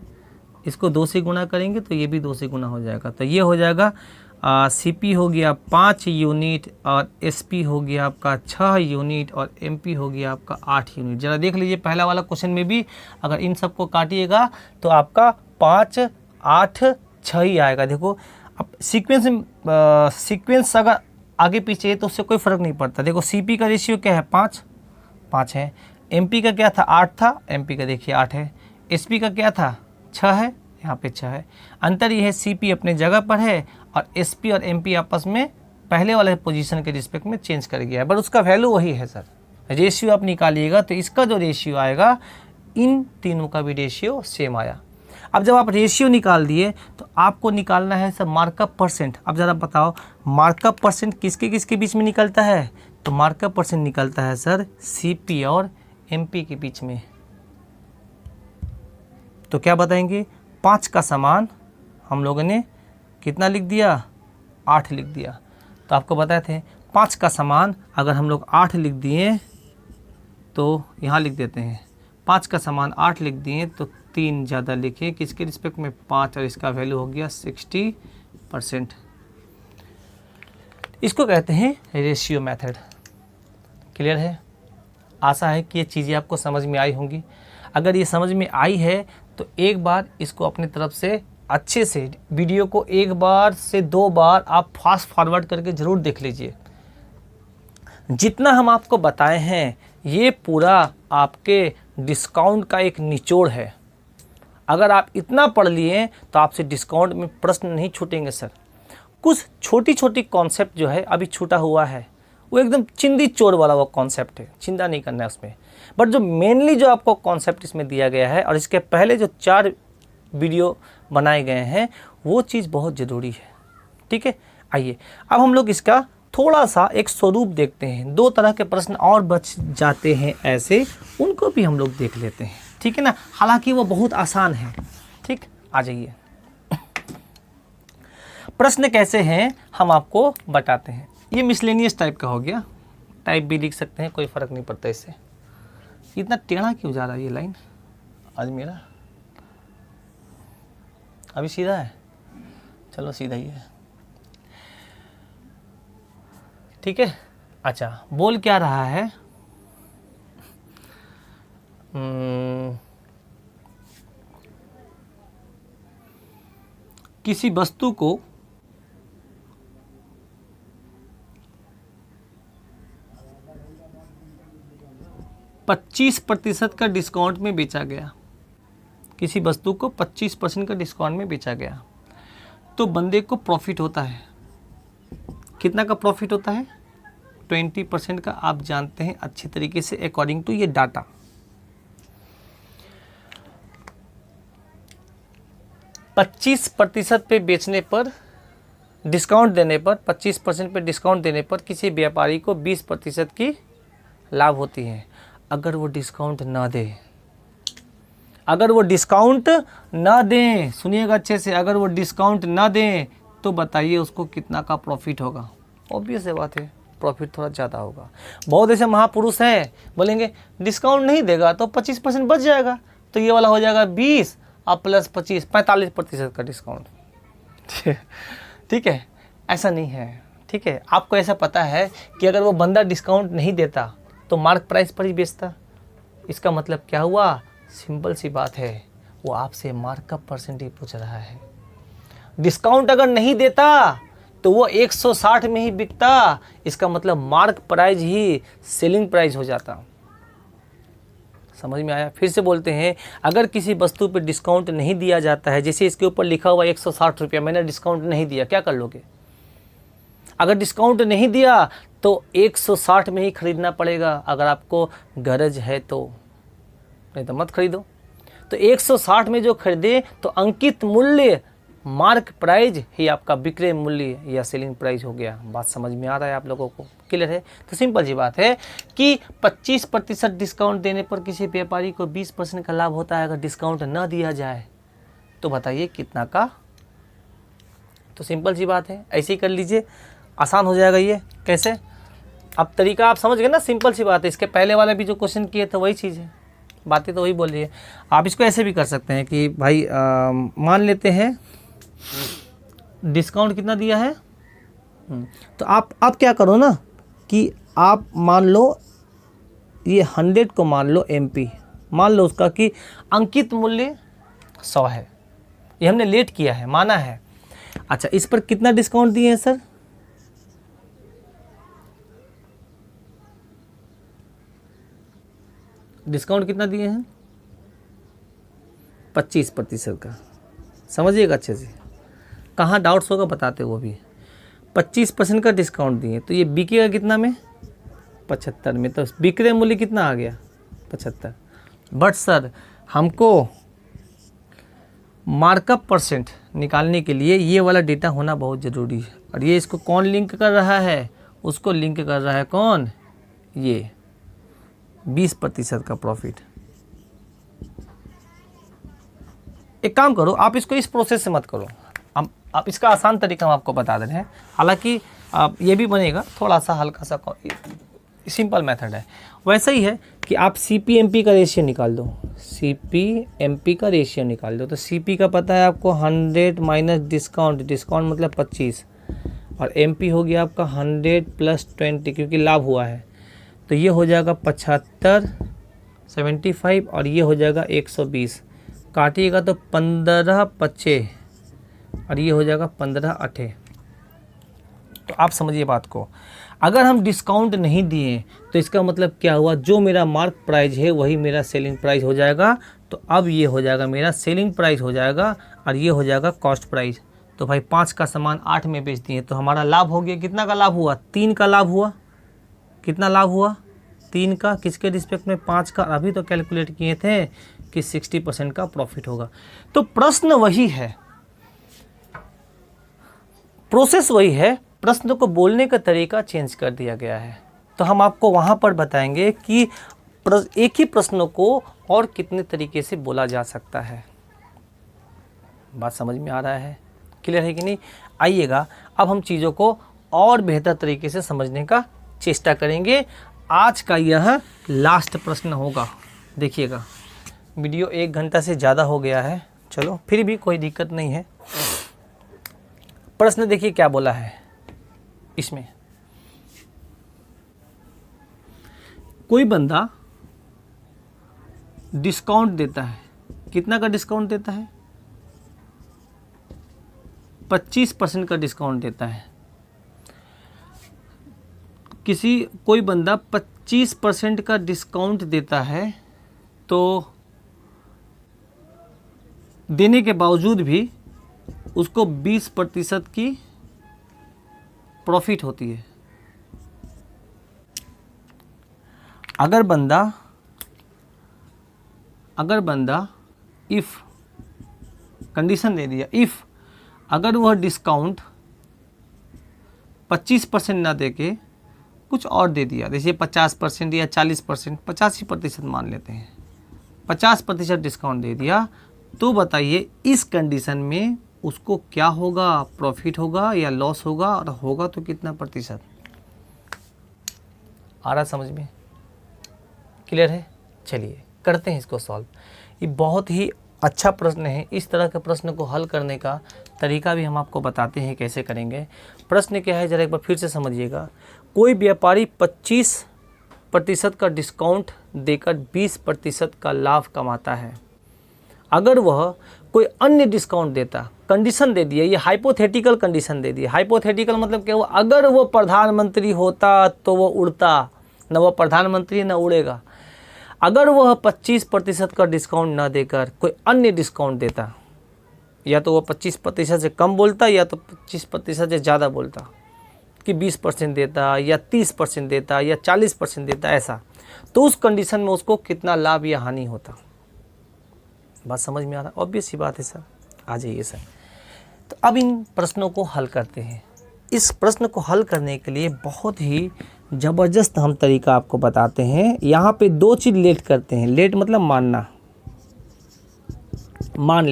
इसको 2 से गुना करेंगे तो ये भी 2 से गुना हो जाएगा। तो ये हो जाएगा CP हो गया 5 यूनिट और SP हो गया आपका 6 यूनिट और MP हो गया आपका 8 यूनिट। ज़रा देख लीजिए पहला वाला क्वेश्चन में भी अगर इन सबको काटिएगा तो आपका 5, 8, 6 ही आएगा। देखो अब सीक्वेंस अगर आगे पीछे है तो उससे कोई फ़र्क नहीं पड़ता। देखो CP का रेशियो क्या है, 5 है। MP का क्या था, 8 था, MP का देखिए 8 है। SP का क्या था, 6 है, यहाँ पे 6 है। अंतर ये है CP अपने जगह पर है और SP और MP आपस में पहले वाले पोजीशन के रिस्पेक्ट में चेंज कर गया है, बट उसका वैल्यू वही है सर। रेशियो आप निकालिएगा तो इसका जो रेशियो आएगा इन तीनों का भी रेशियो सेम आया। अब जब आप रेशियो निकाल दिए तो आपको निकालना है सर मार्कअप परसेंट। अब ज़रा बताओ मार्कअप परसेंट किसके किसके बीच में निकलता है, तो मार्कअप परसेंट निकलता है सर CP और MP के बीच में। तो क्या बताएंगे, 5 का समान हम लोगों ने कितना लिख दिया, 8 लिख दिया। तो आपको बताए थे 5 का समान अगर हम लोग 8 लिख दिए तो यहाँ लिख देते हैं 5 का समान 8 लिख दिए तो 3 ज़्यादा लिखे किसके रिस्पेक्ट में, 5, और इसका वैल्यू हो गया 60%। इसको कहते हैं रेशियो मेथड। क्लियर है? आशा है कि ये चीज़ें आपको समझ में आई होंगी। अगर ये समझ में आई है तो एक बार इसको अपनी तरफ से अच्छे से वीडियो को 1 बार से 2 बार आप फास्ट फॉरवर्ड करके ज़रूर देख लीजिए। जितना हम आपको बताए हैं ये पूरा आपके डिस्काउंट का एक निचोड़ है। अगर आप इतना पढ़ लिए तो आपसे डिस्काउंट में प्रश्न नहीं छूटेंगे सर। कुछ छोटी छोटी कॉन्सेप्ट जो है अभी छूटा हुआ है, वो एकदम चिंदी चोर वाला वो कॉन्सेप्ट है, चिंता नहीं करना है उसमें। बट जो मेनली जो आपको कॉन्सेप्ट इसमें दिया गया है और इसके पहले जो 4 वीडियो बनाए गए हैं वो चीज़ बहुत ज़रूरी है। ठीक है, आइए अब हम लोग इसका थोड़ा सा एक स्वरूप देखते हैं। 2 तरह के प्रश्न और बच जाते हैं ऐसे, उनको भी हम लोग देख लेते हैं। ठीक है ना, हालांकि वो बहुत आसान है। ठीक, आ जाइए। प्रश्न कैसे हैं हम आपको बताते हैं। ये मिसलेनियस टाइप का हो गया, टाइप भी लिख सकते हैं, कोई फ़र्क नहीं पड़ता इससे। इतना टेढ़ा क्यों जा रहा है ये लाइन आज मेरा, अभी सीधा है, चलो सीधा ही है। ठीक है, अच्छा बोल क्या रहा है, किसी वस्तु को %25 का डिस्काउंट में बेचा गया। किसी वस्तु को 25% का डिस्काउंट में बेचा गया तो बंदे को प्रॉफिट होता है। कितना का प्रॉफिट होता है, 20% का। आप जानते हैं अच्छी तरीके से अकॉर्डिंग टू ये डाटा। %25 पे बेचने पर, डिस्काउंट देने पर, 25% पे डिस्काउंट देने पर किसी व्यापारी को 20% की लाभ होती है। अगर वो डिस्काउंट ना दे, अगर वो डिस्काउंट ना दें, सुनिएगा अच्छे से, अगर वो डिस्काउंट ना दें तो बताइए उसको कितना का प्रॉफिट होगा। ऑब्वियस है बात है, प्रॉफिट थोड़ा ज़्यादा होगा। बहुत ऐसे महापुरुष हैं बोलेंगे डिस्काउंट नहीं देगा तो 25% बच जाएगा, तो ये वाला हो जाएगा 20 और प्लस 25, 45% का डिस्काउंट। ठीक है, ऐसा नहीं है। ठीक है, आपको ऐसा पता है कि अगर वो बंदा डिस्काउंट नहीं देता तो मार्क प्राइस पर ही बेचता। इसका मतलब क्या हुआ, सिंपल सी बात है, वो आपसे मार्कअप परसेंटेज पूछ रहा है। डिस्काउंट अगर नहीं देता तो वो 160 में ही बिकता, इसका मतलब मार्क प्राइस ही सेलिंग प्राइस हो जाता। समझ में आया? फिर से बोलते हैं, अगर किसी वस्तु पे डिस्काउंट नहीं दिया जाता है, जैसे इसके ऊपर लिखा हुआ 160 रुपया, मैंने डिस्काउंट नहीं दिया, क्या कर लोगे? अगर डिस्काउंट नहीं दिया तो 160 में ही खरीदना पड़ेगा अगर आपको गरज है तो, नहीं तो मत खरीदो। तो 160 में जो खरीदे तो अंकित मूल्य मार्क प्राइस ही आपका विक्रय मूल्य या सेलिंग प्राइस हो गया। बात समझ में आ रहा है आप लोगों को? क्लियर है? तो सिंपल सी बात है कि 25% डिस्काउंट देने पर किसी व्यापारी को 20% का लाभ होता है। अगर डिस्काउंट ना दिया जाए तो बताइए कितना का। तो सिंपल सी बात है, ऐसे ही कर लीजिए, आसान हो जाएगा ये। कैसे? अब तरीका आप समझ गए ना, सिंपल सी बात है। इसके पहले वाला भी जो क्वेश्चन किए थे वही चीज़ है। बातें तो वही बोल रही है। आप इसको ऐसे भी कर सकते हैं कि भाई मान लेते हैं डिस्काउंट कितना दिया है। तो आप क्या करो ना कि आप मान लो ये 100 को मान लो MP, मान लो उसका कि अंकित मूल्य 100 है, ये हमने लेट किया है, माना है। अच्छा, इस पर कितना डिस्काउंट दिए हैं सर? डिस्काउंट कितना दिए हैं? 25% का। समझिएगा अच्छे से, कहाँ डाउट्स होगा बताते वो भी। 25% का डिस्काउंट दिए, तो ये बिकेगा कितना में? 75 में। तो विक्रय मूल्य कितना आ गया? 75। बट सर हमको मार्कअप परसेंट निकालने के लिए ये वाला डेटा होना बहुत ज़रूरी है। और ये इसको कौन लिंक कर रहा है? उसको लिंक कर रहा है कौन? ये 20% का प्रॉफिट। एक काम करो, आप इसको इस प्रोसेस से मत करो, आप इसका आसान तरीका हम आपको बता दे रहे हैं। हालांकि ये भी बनेगा, थोड़ा सा हल्का सा सिंपल मेथड है। वैसा ही है कि आप CP/MP का रेशियो निकाल दो, CP/MP का रेशियो निकाल दो। तो CP का पता है आपको 100 माइनस डिस्काउंट, डिस्काउंट मतलब 25, और MP हो गया आपका 100 प्लस 20 क्योंकि लाभ हुआ है। तो ये हो जाएगा 75, 75, और ये हो जाएगा 120। काटिएगा तो 15 5 और ये हो जाएगा 15 8। तो आप समझिए बात को, अगर हम डिस्काउंट नहीं दिए तो इसका मतलब क्या हुआ? जो मेरा मार्क प्राइस है वही मेरा सेलिंग प्राइस हो जाएगा। तो अब ये हो जाएगा मेरा सेलिंग प्राइस हो जाएगा, और ये हो जाएगा कॉस्ट प्राइस। तो भाई 5 का सामान 8 में बेच दिए, तो हमारा लाभ हो गया। कितना का लाभ हुआ? 3 का लाभ हुआ। कितना लाभ हुआ? 3 का। किसके रिस्पेक्ट में? 5 का। अभी तो कैलकुलेट किए थे कि 60% का प्रॉफिट होगा। तो प्रश्न वही है, प्रोसेस वही है, प्रश्न को बोलने का तरीका चेंज कर दिया गया है। तो हम आपको वहाँ पर बताएंगे कि एक ही प्रश्न को और कितने तरीके से बोला जा सकता है। बात समझ में आ रहा है? क्लियर है कि नहीं? आइएगा, अब हम चीज़ों को और बेहतर तरीके से समझने का चेष्टा करेंगे। आज का यह लास्ट प्रश्न होगा। देखिएगा, वीडियो 1 घंटा से ज़्यादा हो गया है, चलो फिर भी कोई दिक्कत नहीं है। प्रश्न देखिए क्या बोला है इसमें। कोई बंदा डिस्काउंट देता है, कितना का डिस्काउंट देता है? 25% का डिस्काउंट देता है। कोई बंदा 25% का डिस्काउंट देता है, तो देने के बावजूद भी उसको 20% की प्रॉफिट होती है। अगर बंदा इफ़ कंडीशन दे दिया, इफ़ अगर वह डिस्काउंट 25% ना दे के कुछ और दे दिया, जैसे 50% या 40%, 85% मान लेते हैं, 50% डिस्काउंट दे दिया, तो बताइए इस कंडीशन में उसको क्या होगा? प्रॉफिट होगा या लॉस होगा? और होगा तो कितना प्रतिशत? आ रहा समझ में? क्लियर है? चलिए करते हैं इसको सॉल्व। ये बहुत ही अच्छा प्रश्न है। इस तरह के प्रश्न को हल करने का तरीका भी हम आपको बताते हैं कैसे करेंगे। प्रश्न क्या है जरा एक बार फिर से समझिएगा। कोई व्यापारी 25% का डिस्काउंट देकर 20% का लाभ कमाता है। अगर वह कोई अन्य डिस्काउंट देता, कंडीशन दे दिया, ये हाइपोथेटिकल कंडीशन दे दिया। हाइपोथेटिकल मतलब क्या हुआ? अगर वो प्रधानमंत्री होता तो वो उड़ता, न वो प्रधानमंत्री न उड़ेगा। अगर वह 25% का डिस्काउंट ना देकर कोई अन्य डिस्काउंट देता, या तो वह 25% से कम बोलता या तो 25% से ज़्यादा बोलता, कि 20% देता या 30% देता या 40% देता, ऐसा, तो उस कंडीशन में उसको कितना लाभ या हानि होता? बात समझ में आ रहा? ऑब्वियस ही बात है सर। आ जाइए सर। तो अब इन प्रश्नों को हल करते हैं। इस प्रश्न को हल करने के लिए बहुत ही ज़बरदस्त हम तरीका आपको बताते हैं। यहाँ पे 2 चीज़ लेट करते हैं। लेट मतलब मानना। मान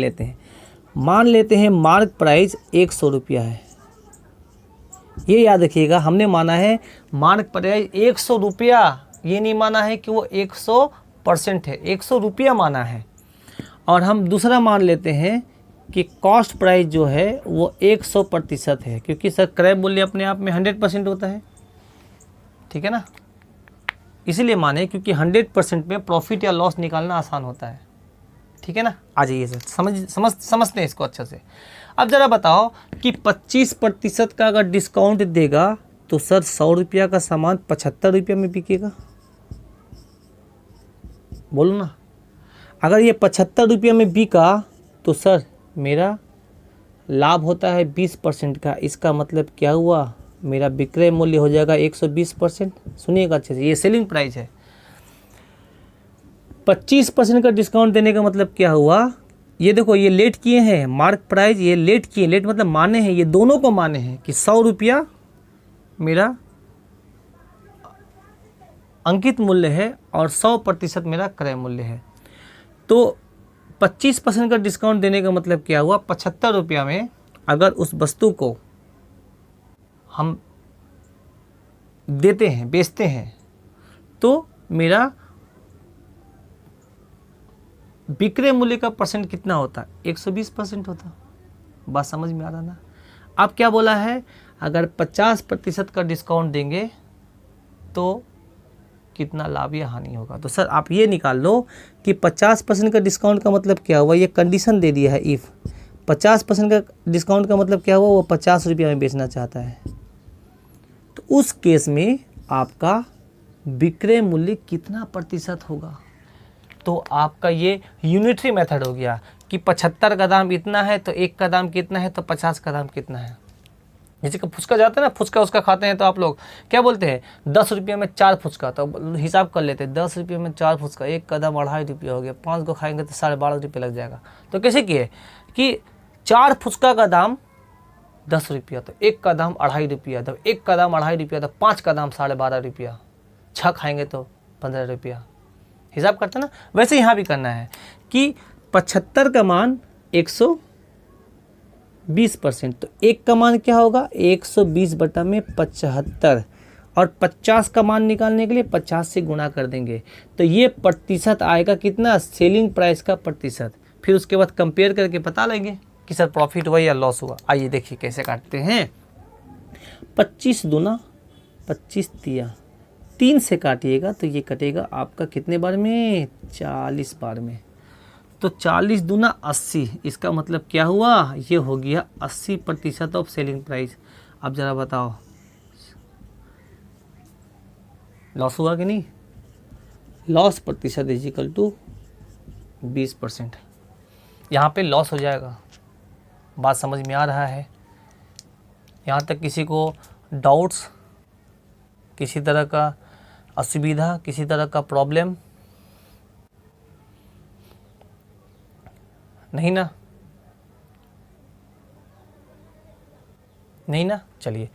लेते हैं मार्क प्राइस 100 रुपया है। ये याद रखिएगा, हमने माना है मार्क प्राइस 100 रुपया, ये नहीं माना है कि वो 100 परसेंट है, 100 रुपया माना है। और हम दूसरा मान लेते हैं कि कॉस्ट प्राइस जो है वो 100% है, क्योंकि सर क्रय मूल्य अपने आप में 100% होता है, ठीक है ना, इसीलिए माने क्योंकि 100% में प्रॉफिट या लॉस निकालना आसान होता है, ठीक है ना। आ जाइए सर, समझते हैं इसको अच्छे से। अब ज़रा बताओ कि 25% का अगर डिस्काउंट देगा तो सर 100 रुपया का सामान 75 रुपया में बिकेगा, बोलो ना। अगर ये 75 रुपया में बिका तो सर मेरा लाभ होता है 20% का, इसका मतलब क्या हुआ, मेरा विक्रय मूल्य हो जाएगा 120%। सुनिएगा अच्छे से, ये सेलिंग प्राइस है। 25% का डिस्काउंट देने का मतलब क्या हुआ, ये देखो ये लेट किए हैं, मार्क प्राइस ये लेट किए, लेट मतलब माने हैं, ये दोनों को माने हैं कि 100 रुपया मेरा अंकित मूल्य है और 100% मेरा क्रय मूल्य है। तो 25% का डिस्काउंट देने का मतलब क्या हुआ, 75 रुपया में अगर उस वस्तु को हम देते हैं, बेचते हैं, तो मेरा विक्रय मूल्य का परसेंट कितना होता, 120% होता। बात समझ में आ रहा ना। अब क्या बोला है, अगर 50% का डिस्काउंट देंगे तो कितना लाभ या हानि होगा। तो सर आप ये निकाल लो कि 50% का डिस्काउंट का मतलब क्या हुआ, ये कंडीशन दे दिया है, इफ़ 50% का डिस्काउंट का मतलब क्या हुआ, वो 50 रुपया में बेचना चाहता है, तो उस केस में आपका विक्रय मूल्य कितना प्रतिशत होगा। तो आपका ये यूनिटरी मेथड हो गया कि 75 का दाम इतना है तो 1 का दाम कितना है, तो 50 का दाम कितना है। जैसे कि फुचका जाता है ना, फुचका उसका खाते हैं तो आप लोग क्या बोलते हैं, 10 रुपये में 4 फुचका, तो हिसाब कर लेते हैं 10 रुपये में 4 फुचका, 1 का दाम 2.5 रुपया हो गया, 5 को खाएंगे तो 12.5 रुपये लग जाएगा। तो कैसे किए कि 4 फुचका का दाम 10 रुपया, तो 1 का दाम 2.5 रुपया, तो 1 का दाम 2.5 रुपया, तो 5 का दाम 12.5 रुपया, 6 खाएंगे तो 15 रुपया, हिसाब करते ना। वैसे यहाँ भी करना है कि 75 का मान 120%, तो 1 का मान क्या होगा, 120/75, और 50 का मान निकालने के लिए 50 से गुणा कर देंगे, तो ये प्रतिशत आएगा कितना, सेलिंग प्राइस का प्रतिशत। फिर उसके बाद कंपेयर करके पता लेंगे कि सर प्रॉफिट हुआ या लॉस हुआ। आइए देखिए कैसे काटते हैं। 25 दूना 25 तिया 3 से काटिएगा तो ये कटेगा आपका कितने बार में, 40 बार में। तो 40 दूना 80, इसका मतलब क्या हुआ, ये हो गया 80% ऑफ सेलिंग प्राइस। अब ज़रा बताओ लॉस हुआ कि नहीं, लॉस प्रतिशत इज इक्वल टू 20%। यहाँ पे लॉस हो जाएगा। बात समझ में आ रहा है, यहाँ तक किसी को डाउट्स, किसी तरह का असुविधा, किसी तरह का प्रॉब्लम नहीं ना, नहीं ना, चलिए।